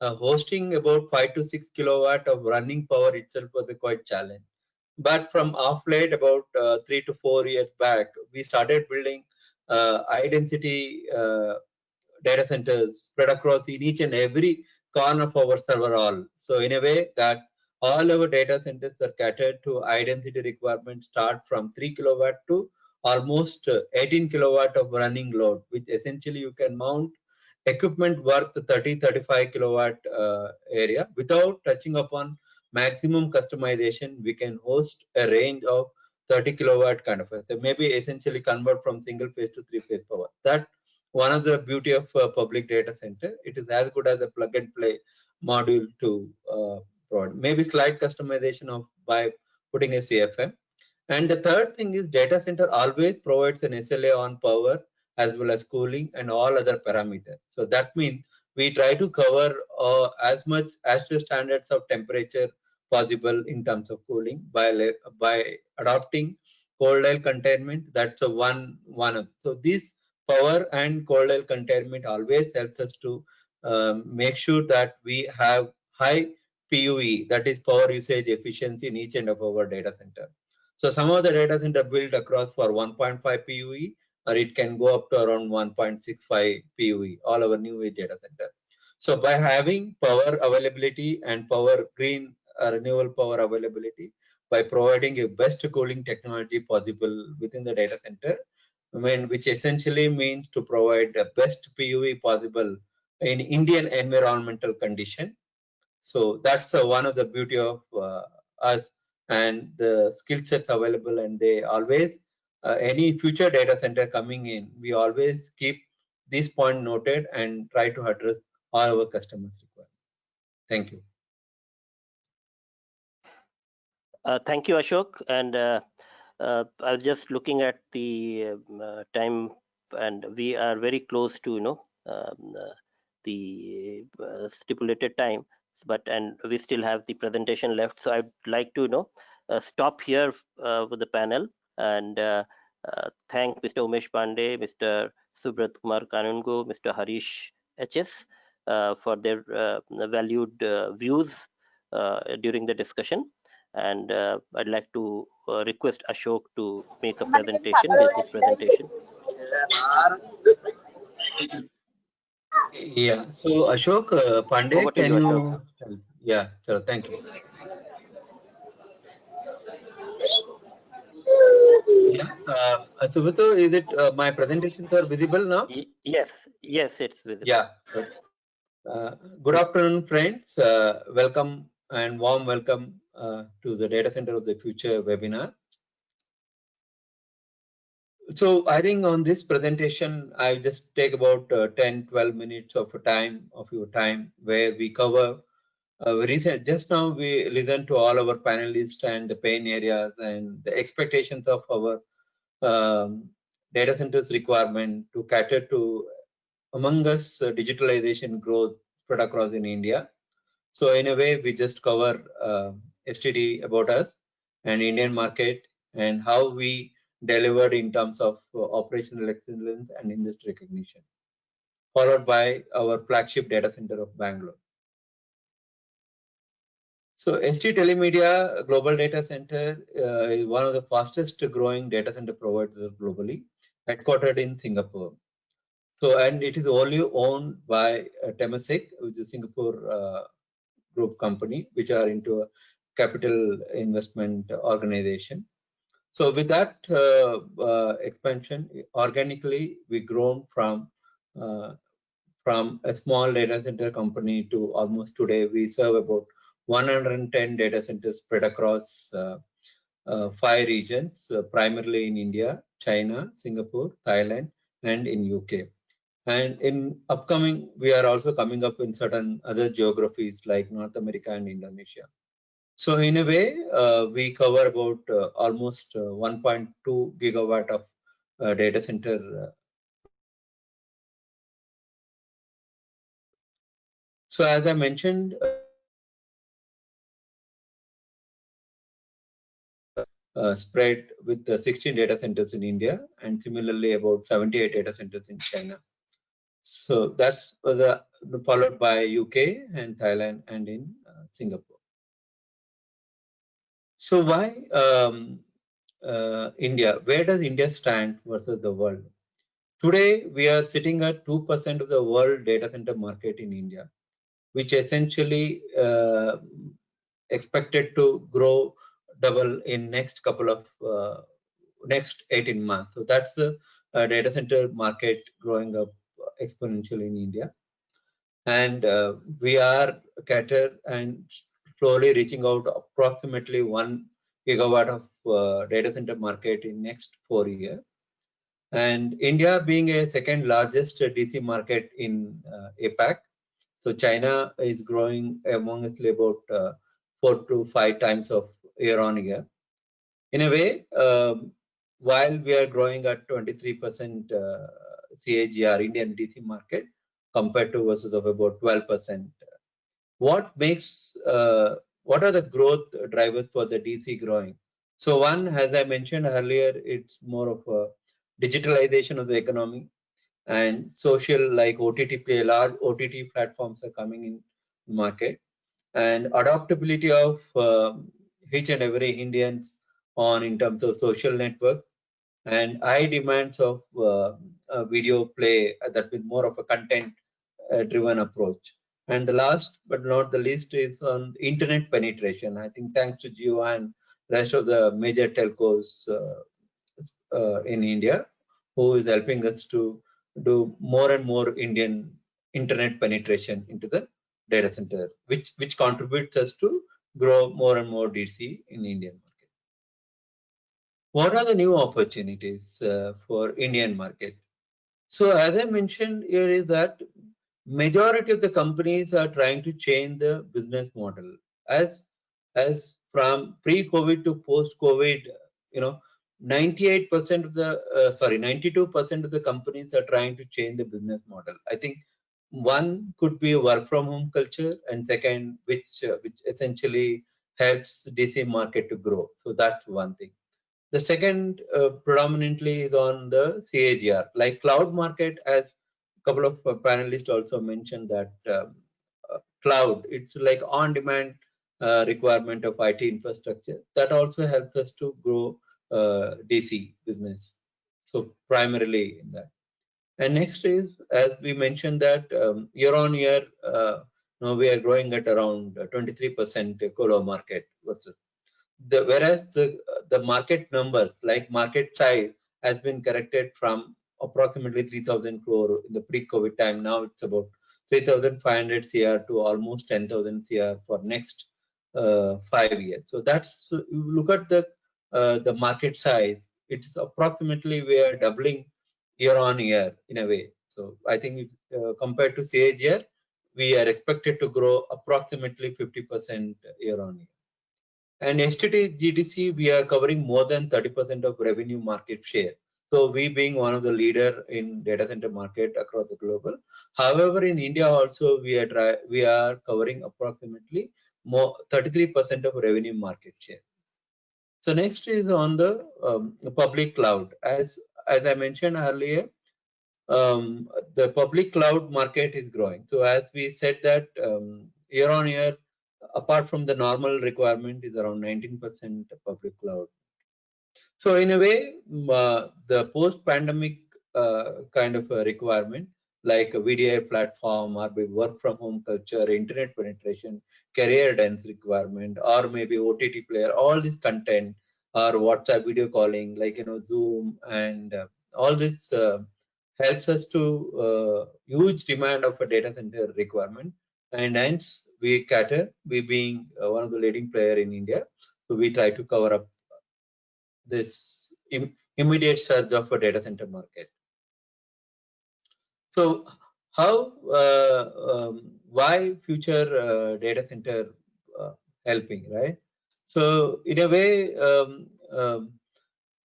hosting about 5 to 6 kilowatt of running power itself was a quite challenge. But from off late, about 3 to 4 years back, we started building high density data centers spread across in each and every corner of our server hall. So in a way that all our data centers are catered to high density requirements start from 3 kilowatt to almost 18 kilowatt of running load, which essentially you can mount equipment worth 30-35 kilowatt area without touching upon maximum customization. We can host a range of 30 kilowatt kind of so maybe essentially convert from single phase to 3-phase power. That one of the beauty of public data center. It is as good as a plug and play module to provide. Maybe slight customization of by putting a CFM. And the third thing is data center always provides an SLA on power as well as cooling and all other parameters. So that means we try to cover as much as to standards of temperature possible in terms of cooling by adopting cold air containment. That's a one of. So these power and cold air containment always helps us to make sure that we have high PUE, that is power usage efficiency, in each end of our data center. So some of the data center built across for 1.5 PUE, or it can go up to around 1.65 PUE, all our new age data center. So by having power availability and power green renewable power availability, by providing a best cooling technology possible within the data center, which essentially means to provide the best PUE possible in Indian environmental condition. So that's one of the beauty of us and the skill sets available, and they always any future data center coming in, we always keep this point noted and try to address all our customers' requirements. Thank you. Thank you, Ashok. And I was just looking at the time, and we are very close to the stipulated time. And we still have the presentation left. So I'd like to stop here with the panel and thank Mr. Umesh Pandey, Mr. Subrat Kumar Kanungo, Mr. Harish HS for their valued views during the discussion. And I'd like to request Ashok to make a presentation, business presentation. Yeah, so Ashok Pandey, can you help? Yeah, sure, thank you. Yeah, Subhato, is it my presentations are visible now? Yes, yes, it's visible. Yeah. Good afternoon, friends. Welcome and warm welcome to the Data Center of the Future webinar. So I think on this presentation, I just take about 10-12 minutes of your time where we cover just now we listened to all our panelists and the pain areas and the expectations of our data centers requirement to cater to among us digitalization growth spread across in India. So in a way, we just cover STD about us and Indian market and how we delivered in terms of operational excellence and industry recognition, followed by our flagship data center of Bangalore. So ST Telemedia Global Data Center is one of the fastest growing data center providers globally, headquartered in Singapore. So, and it is only owned by Temasek, which is a Singapore group company, which are into a capital investment organization. So with that expansion, organically, we grown from a small data center company to almost today, we serve about 110 data centers spread across 5 regions, primarily in India, China, Singapore, Thailand, and in UK. And in upcoming, we are also coming up in certain other geographies like North America and Indonesia. So in a way, we cover about almost 1.2 gigawatt of data center. So as I mentioned, spread with 16 data centers in India and similarly about 78 data centers in China. So that's followed by UK and Thailand and in Singapore. So why India? Where does India stand versus the world? Today, we are sitting at 2% of the world data center market in India, which essentially expected to grow double in next couple of next 18 months. So that's the data center market growing up exponentially in India. And we are catered and slowly reaching out approximately 1 gigawatt of data center market in next 4 years. And India being a second largest DC market in APAC. So China is growing amongst about 4 to 5 times of year on year. In a way, while we are growing at 23% CAGR Indian DC market compared to versus of about 12%. What are the growth drivers for the DC growing? So one, as I mentioned earlier, it's more of a digitalization of the economy and social, like OTT play, large OTT platforms are coming in market, and adaptability of each and every Indians on in terms of social networks and high demands of video play that with more of a content driven approach. And the last but not the least is on internet penetration. I think thanks to Jio and rest of the major telcos in India, who is helping us to do more and more Indian internet penetration into the data center, which contributes us to grow more and more DC in Indian market. What are the new opportunities for Indian market? So as I mentioned here is that majority of the companies are trying to change the business model as from pre-COVID to post-COVID, 98% of the 92% of the companies are trying to change the business model. I think one could be a work from home culture, and second, which essentially helps DC market to grow. So that's one thing. The second predominantly is on the CAGR, like cloud market, as a couple of panelists also mentioned that cloud, it's like on-demand requirement of IT infrastructure. That also helps us to grow DC business. So primarily in that. And next is, as we mentioned that year on year, now we are growing at around 23% colo market versus. whereas the market numbers, like market size, has been corrected from approximately 3,000 crore in the pre-COVID time. Now it's about 3,500 CR to almost 10,000 CR for next 5 years. So that's, you look at the market size, it's approximately we are doubling year on year in a way. So I think it's, compared to CAGR, we are expected to grow approximately 50% year on year. And HTT GTC, we are covering more than 30% of revenue market share. So we being one of the leader in data center market across the global. However, in India also we are covering approximately more 33% of revenue market share. So next is on the public cloud. As I mentioned earlier, the public cloud market is growing. So as we said that year on year, apart from the normal requirement, is around 19% public cloud. So in a way, the post-pandemic kind of a requirement, like a VDI platform or work from home culture, internet penetration, career dense requirement, or maybe OTT player, all this content, or WhatsApp video calling, like Zoom, and all this helps us to huge demand of a data center requirement, and hence we cater. We being one of the leading player in India, so we try to cover up this immediate surge of a data center market. So how, why future data center helping, right? So in a way,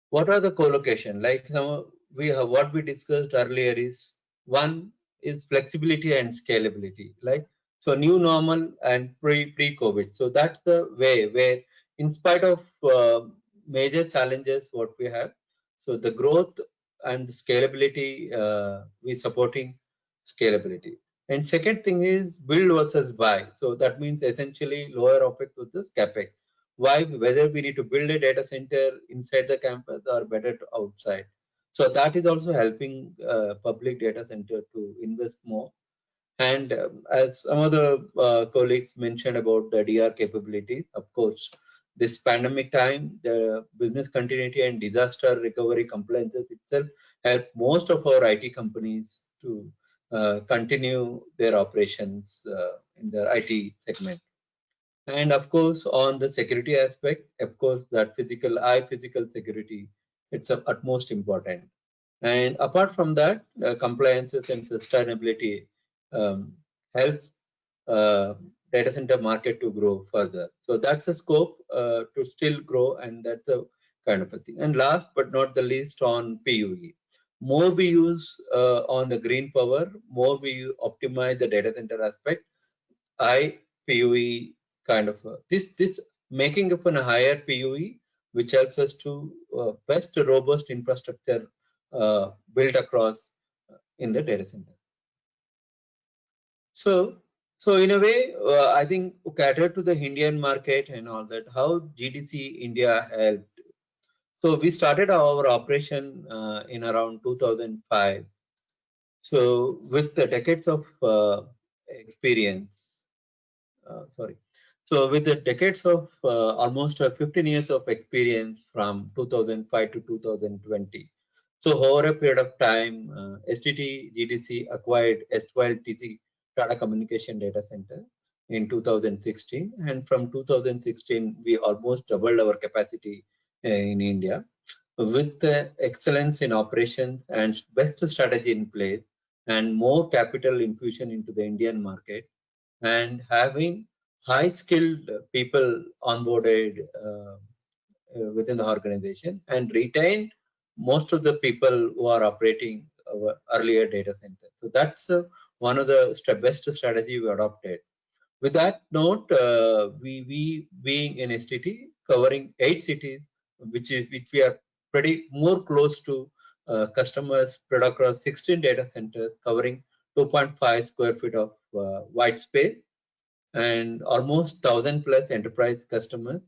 what are the co-location? Like what we discussed earlier is, one is flexibility and scalability, like so new normal and pre-COVID. So that's the way where, in spite of major challenges what we have, so the growth and the scalability, we supporting scalability. And second thing is build versus buy. So that means essentially lower OPEX versus CAPEX. Why? Whether we need to build a data center inside the campus or better to outside. So that is also helping public data center to invest more. And as some of the colleagues mentioned about the DR capability, of course, this pandemic time, the business continuity and disaster recovery compliances itself help most of our IT companies to continue their operations in the IT segment. And of course, on the security aspect, of course, that physical security, it's of utmost important. And apart from that, compliances and sustainability helps data center market to grow further. So that's a scope to still grow, and that's a kind of a thing. And last but not the least, on PUE. More we use on the green power, more we optimize the data center aspect. PUE kind of this making up a higher PUE, which helps us to best robust infrastructure built across in the data center. So in a way, I think cater to the Indian market and all that. How GDC India helped. So we started our operation in around 2005. So with the decades of experience, So with the decades of almost 15 years of experience from 2005 to 2020. So over a period of time, STT GDC acquired S12TC Tata Communication Data Center in 2016. And from 2016, we almost doubled our capacity in India. With excellence in operations and best strategy in place and more capital infusion into the Indian market, and having high skilled people onboarded within the organization, and retain most of the people who are operating our earlier data center. So that's one of the best strategy we adopted. With that note, we being in STT covering 8 cities, which we are pretty more close to customers spread across 16 data centers covering 2.5 square feet of white space, and almost 1,000 plus enterprise customers.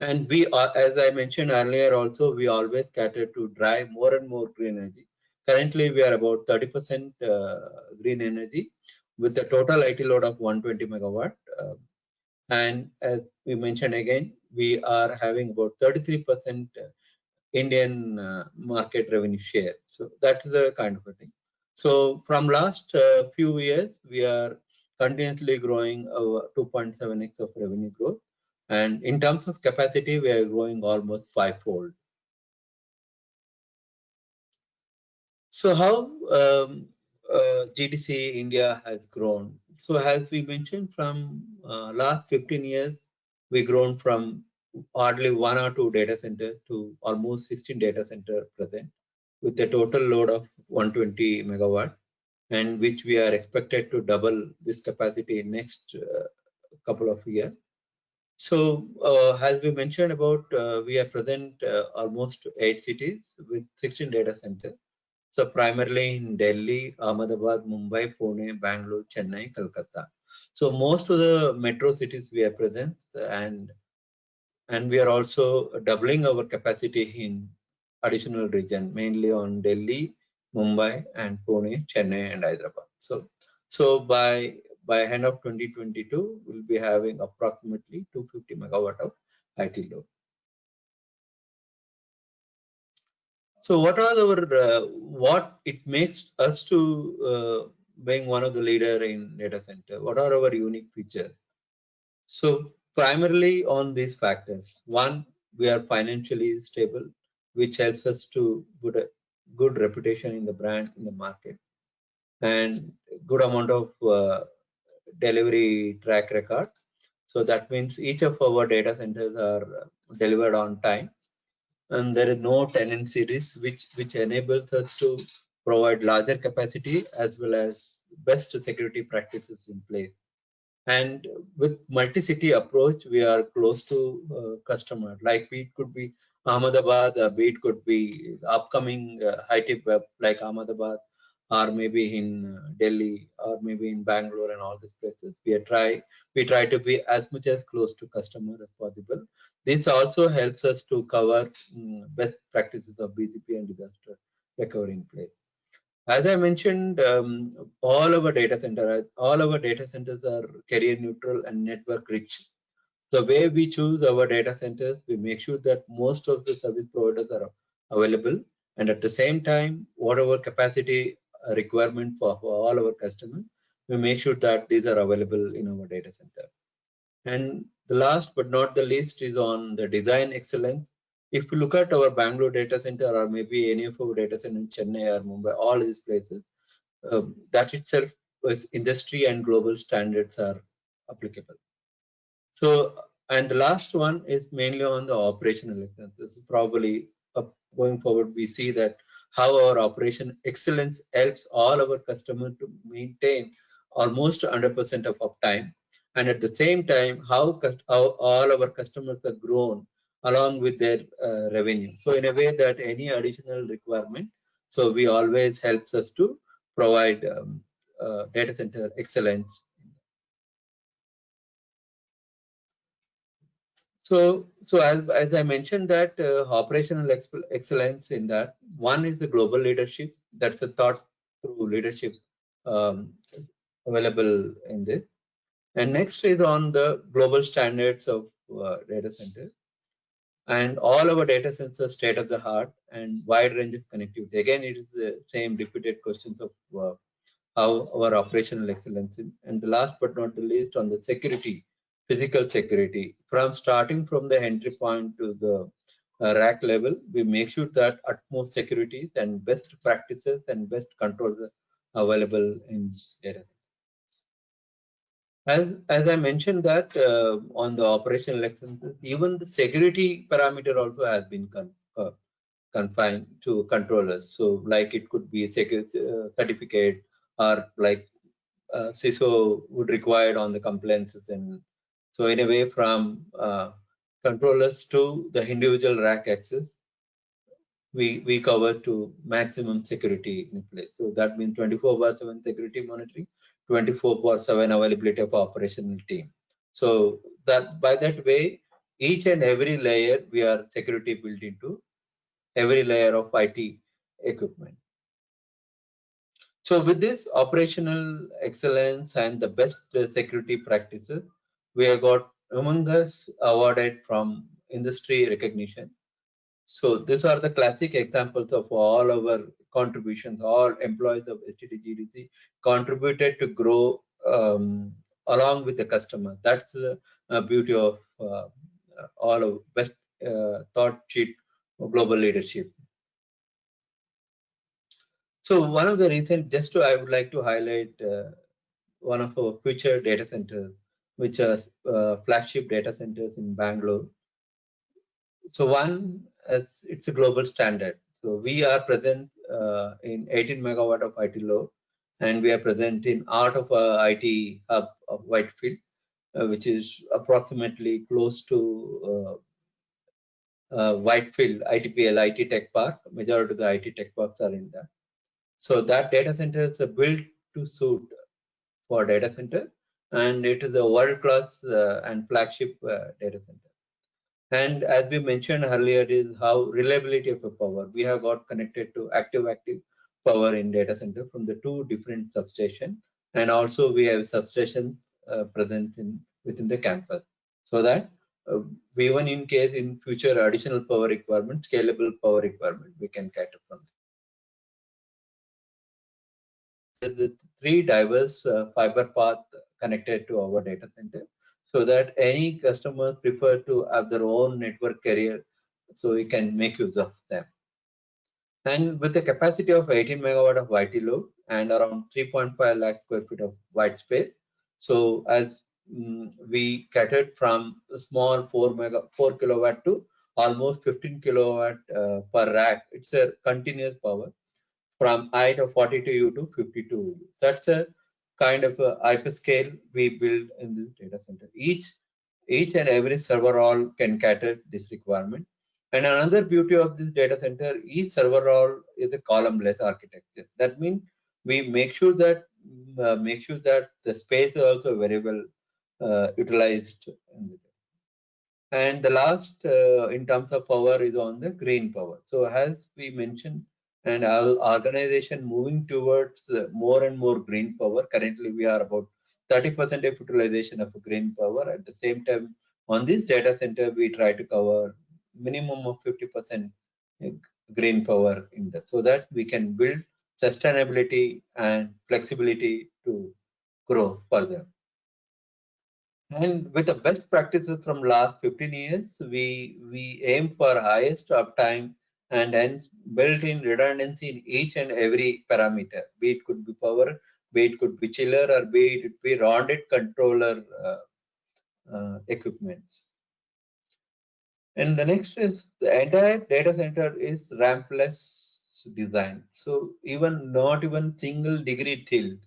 And we are, as I mentioned earlier, also we always cater to drive more and more green energy. Currently, we are about 30% green energy with a total IT load of 120 megawatt. And as we mentioned again, we are having about 33% Indian market revenue share. So that's the kind of a thing. So from last few years, we are continuously growing our 2.7x of revenue growth. And in terms of capacity, we are growing almost fivefold. So how GTC India has grown? So as we mentioned, from last 15 years, we grown from hardly 1 or 2 data centers to almost 16 data centers present, with a total load of 120 megawatt, and which we are expected to double this capacity in next couple of years. So as we mentioned about, we are present almost 8 cities with 16 data centers. So primarily in Delhi, Ahmedabad, Mumbai, Pune, Bangalore, Chennai, Kolkata. So most of the metro cities we are present, and we are also doubling our capacity in additional region, mainly on Delhi, Mumbai, and Pune, Chennai, and Hyderabad. So by end of 2022, we'll be having approximately 250 megawatt of IT load. So what are our what it makes us to being one of the leader in data center? What are our unique features? So primarily on these factors. One, we are financially stable, which helps us to put a good reputation in the brand in the market, and good amount of delivery track record. So that means each of our data centers are delivered on time, and there is no tenancy risk, which enables us to provide larger capacity as well as best security practices in place. And with multi-city approach, we are close to customer. Like it could be Ahmedabad, it could be upcoming high-tech web like Ahmedabad, or maybe in Delhi, or maybe in Bangalore, and all these places. We try to be as much as close to customer as possible. This also helps us to cover best practices of BCP and disaster recovery in place. As I mentioned, all our data centers are carrier neutral and network rich. The way we choose our data centers, we make sure that most of the service providers are available, and at the same time, whatever capacity requirement for all our customers, we make sure that these are available in our data center. And the last but not the least is on the design excellence. If you look at our Bangalore data center, or maybe any of our data center in Chennai or Mumbai, all these places, that itself is industry and global standards are applicable. So, and the last one is mainly on the operational excellence. This is probably going forward, we see that how our operation excellence helps all our customers to maintain almost 100% of uptime, and at the same time, how all our customers are grown along with their revenue. So in a way that any additional requirement, so we always helps us to provide data center excellence. So as I mentioned that operational excellence in that, one is the global leadership. That's a thought through leadership available in this. And next is on the global standards of data centers. And all our data centers are state of the art and wide range of connectivity. Again, it is the same repeated questions of how our operational excellence is. And the last but not the least on the security, physical security. From starting from the entry point to the rack level, we make sure that utmost securities and best practices and best controls are available in data. As I mentioned that on the operational excellence, even the security parameter also has been confined to controllers. So like it could be a security certificate, or like CISO would require on the compliances. And so in a way, from controllers to the individual rack access, we cover to maximum security in place. So that means 24/7 security monitoring, 24/7 availability of operational team. So that by that way, each and every layer we are security built into every layer of IT equipment. So with this operational excellence and the best security practices, we have got among us awarded from industry recognition. So these are the classic examples of all our contributions. All employees of STTGDC contributed to grow along with the customer. That's the beauty of all of best thought sheet global leadership. So one of the recent, I would like to highlight one of our future data centers, which are flagship data centers in Bangalore. So one, as it's a global standard. So we are present in 18 megawatt of IT load, and we are present in out of a IT hub of Whitefield, which is approximately close to Whitefield, ITPL, IT Tech Park. Majority of the IT Tech Parks are in that. So that data center is built to suit for data center, and it is a world-class and flagship data center. And as we mentioned earlier, is how reliability of the power. We have got connected to active power in data center from the two different substations, and also we have substations present within the campus, so that even in case in future additional power requirement, scalable power requirement, we can cater from. The three diverse fiber path connected to our data center, so that any customer prefer to have their own network carrier, so we can make use of them. And with a capacity of 18 megawatt of IT load and around 3.5 lakh square feet of white space, so as we catered from a small 4 kilowatt to almost 15 kilowatt per rack. It's a continuous power from height of 42U to 52U. That's a kind of a hyperscale we build in this data center. Each and every server all can cater this requirement. And another beauty of this data center, each server all is a column-less architecture. That means we make sure that the space is also very well utilized. And the last in terms of power is on the green power. So as we mentioned, and our organization moving towards more and more green power. Currently, we are about 30% of utilization of green power. At the same time, on this data center, we try to cover minimum of 50% green power in that, so that we can build sustainability and flexibility to grow further. And with the best practices from last 15 years, we aim for highest uptime and hence built-in redundancy in each and every parameter. Be it could be power, be it could be chiller, or be it be rounded controller equipments. And the next is the entire data center is rampless design. So not even single degree tilt.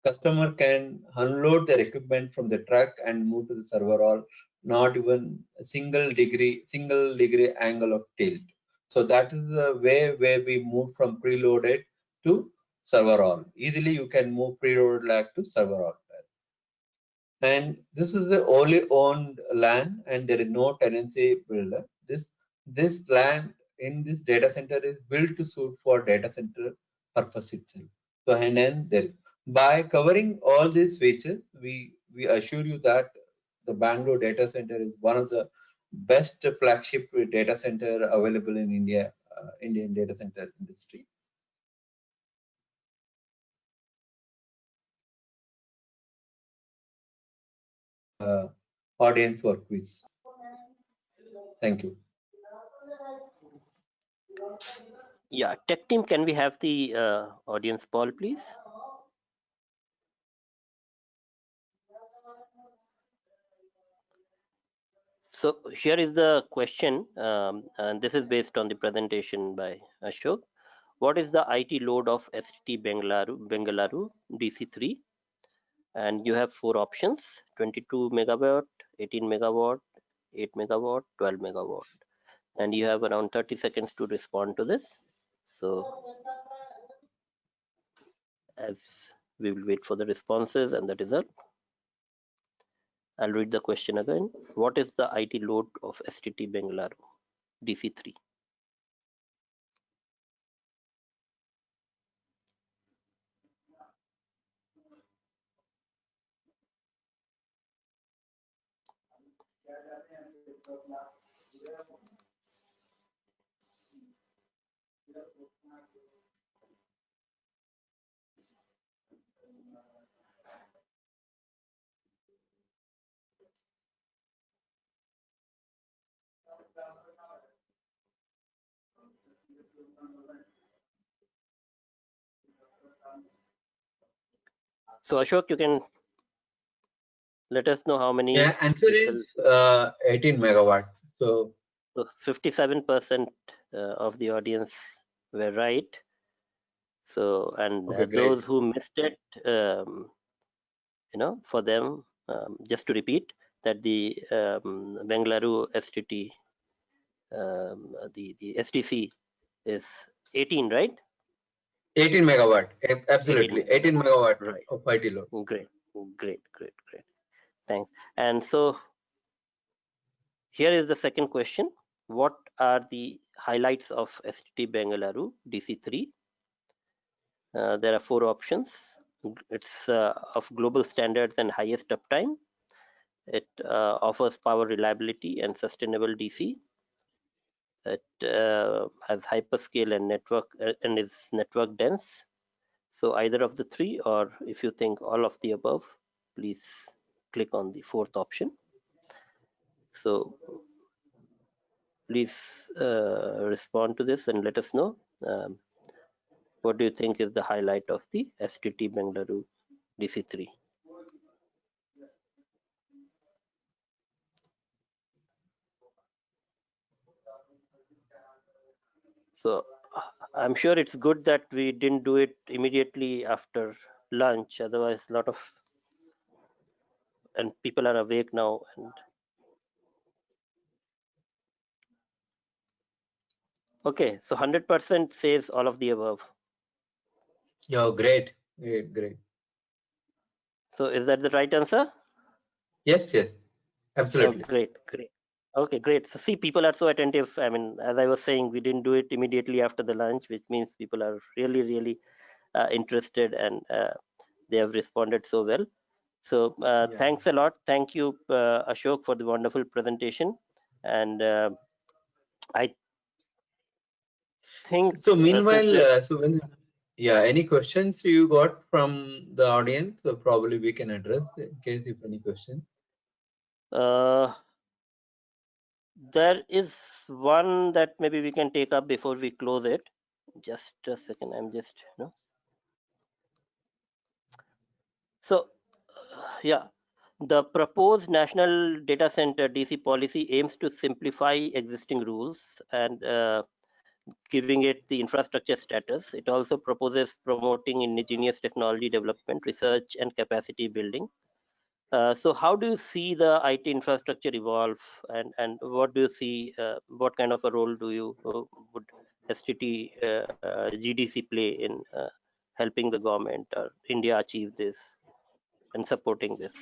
Customer can unload their equipment from the truck and move to the server hall, not even a single degree angle of tilt. So that is the way where we move from preloaded to server hall. Easily you can move preloaded rack to server hall. And this is the only owned land, and there is no tenancy builder. This land in this data center is built to suit for data center purpose itself. So and then by covering all these features, we assure you that the Bangalore data center is one of the best flagship data center available in India, Indian data center industry. Audience for quiz. Thank you. Yeah, tech team, can we have the audience poll, please? So here is the question, and this is based on the presentation by Ashok. What is the IT load of STT Bangalore DC3? And you have four options: 22 megawatt, 18 megawatt, 8 megawatt, 12 megawatt. And you have around 30 seconds to respond to this. So as we will wait for the responses and the result. I'll read the question again. What is the IT load of STT Bangalore DC3? So Ashok, you can let us know how many. Yeah, answer people, is 18 megawatt. So 57% of the audience were right. So, and okay, great. those who missed it, for them, just to repeat that the Bangalore STT, the STC is 18, right? 18 megawatt, absolutely 18 megawatt Right. of IT load. Great. Thanks. And so here is the second question. What are the highlights of STT Bangalore DC3? There are 4 options. It's of global standards and highest uptime. It offers power reliability and sustainable DC. It has hyperscale and network and is network dense. So either of the 3, or if you think all of the above, please click on the 4th option. So please respond to this and let us know. What do you think is the highlight of the STT Bangalore DC3? So I'm sure it's good that we didn't do it immediately after lunch. Otherwise, a lot of and people are awake now. And okay, so 100% says all of the above. Yeah, great. So is that the right answer? Yes, absolutely. Oh, great. Okay, great. So see, people are so attentive. I mean, as I was saying, we didn't do it immediately after the lunch, which means people are really interested, and they have responded so well. So thanks a lot. Thank you, Ashok, for the wonderful presentation. And I think so meanwhile, any questions you got from the audience, so probably we can address in case if any question. There is one that maybe we can take up before we close it. Just a second. I'm just So yeah, the proposed national data center DC policy aims to simplify existing rules and giving it the infrastructure status. It also proposes promoting indigenous technology development, research, and capacity building. So how do you see the IT infrastructure evolve, and what do you see, what kind of a role do you would STT GDC play in helping the government or India achieve this and supporting this?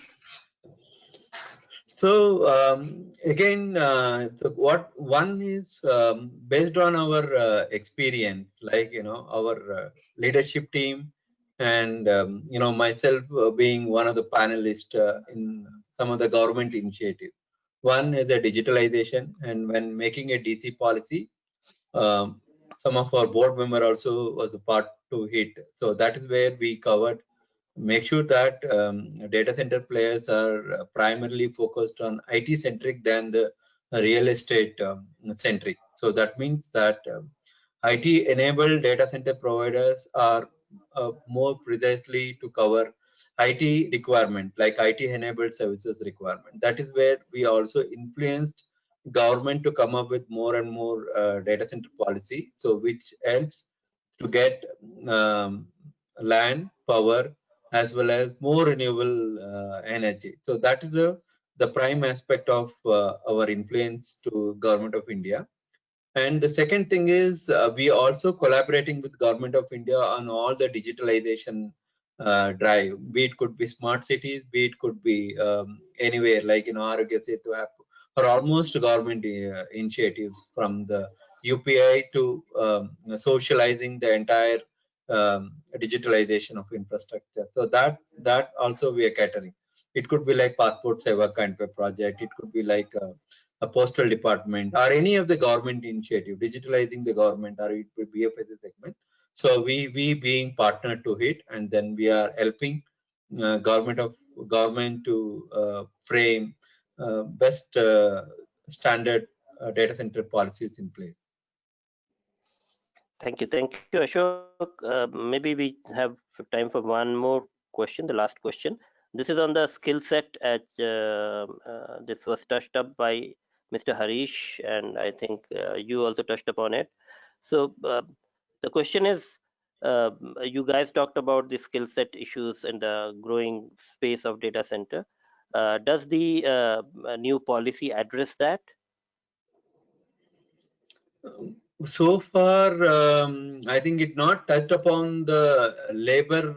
So again, so what one is based on our experience, like our leadership team, and myself being one of the panelists in some of the government initiatives. One is the digitalization, and when making a DC policy, some of our board member also was a part to it. So that is where we covered. Make sure that data center players are primarily focused on IT centric than the real estate centric. So that means that IT enabled data center providers are more precisely to cover IT requirement, like IT enabled services requirement. That is where we also influenced government to come up with more and more data center policy, so which helps to get land, power, as well as more renewable energy. So that is the prime aspect of our influence to Government of India. And the second thing is we also collaborating with Government of India on all the digitalization drive. Be it could be smart cities, be it could be anywhere like Arogya Setu app, or almost government initiatives from the UPI to socializing the entire digitalization of infrastructure. So that also we are catering. It could be like Passport Seva kind of a project. It could be like a postal department or any of the government initiative, digitalizing the government, or it could be BFSI segment. So we being partnered to it, and then we are helping government to frame best standard data center policies in place. Thank you, Ashok. Maybe we have time for one more question, the last question. This is on the skill set. This was touched up by Mr. Harish, and I think you also touched upon it. So the question is, you guys talked about the skill set issues and the growing space of data center. Does the new policy address that? So far, I think it not touched upon the labor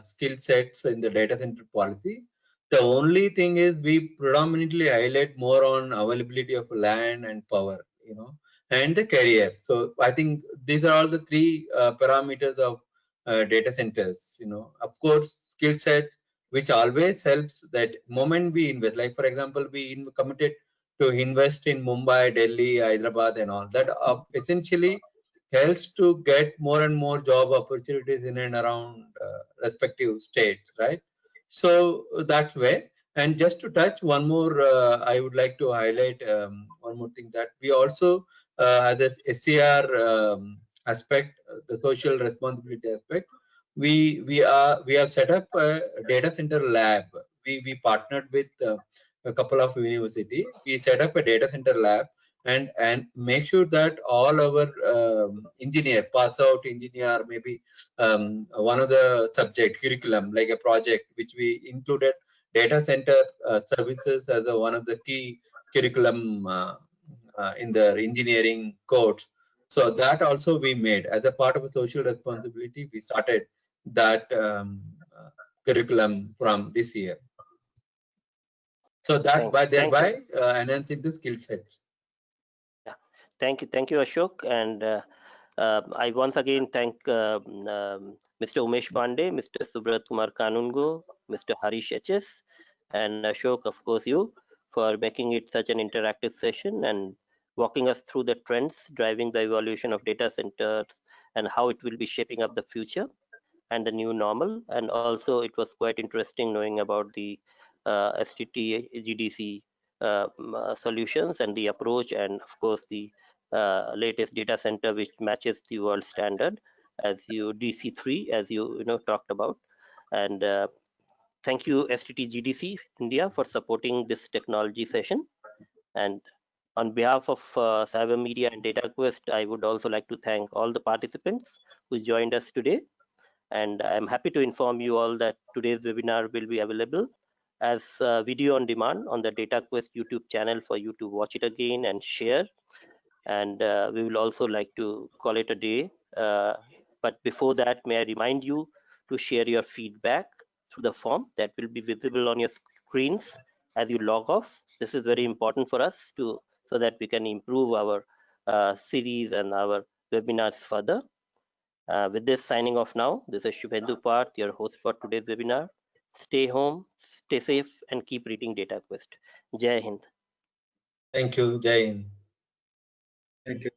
skill sets in the data center policy. The only thing is we predominantly highlight more on availability of land and power, and the career. So I think these are all the three parameters of data centers. Of course, skill sets, which always helps that moment we invest. Like for example, we committed to invest in Mumbai, Delhi, Hyderabad, and all that essentially helps to get more and more job opportunities in and around respective states, right? So that's way. And just to touch one more, I would like to highlight one more thing, that we also have this SCR aspect, the social responsibility aspect. We have set up a data center lab. We partnered with a couple of university. We set up a data center lab and make sure that all our engineer, pass out engineer, maybe one of the subject curriculum, like a project which we included data center services as one of the key curriculum in the engineering course. So that also we made as a part of a social responsibility. We started that curriculum from this year. So that thereby enhancing the skill sets. Yeah, thank you, Ashok, and I once again thank Mr. Umesh Pandey, Mr. Subrat Kumar Kanungo, Mr. Harish HS, and Ashok, of course, you, for making it such an interactive session and walking us through the trends driving the evolution of data centers and how it will be shaping up the future and the new normal. And also it was quite interesting knowing about the STT GDC solutions and the approach, and of course the latest data center which matches the world standard as you DC3, as you talked about. And thank you STT GDC India for supporting this technology session. And on behalf of Cyber Media and DataQuest, I would also like to thank all the participants who joined us today. And I'm happy to inform you all that today's webinar will be available as video on demand on the DataQuest YouTube channel for you to watch it again and share. And we will also like to call it a day. But before that, may I remind you to share your feedback through the form that will be visible on your screens as you log off. This is very important for us so that we can improve our series and our webinars further. With this, signing off now. This is Shubhendu Parth, your host for today's webinar. Stay home, stay safe, and keep reading DataQuest. Jai Hind. Thank you. Jai Hind. Thank you.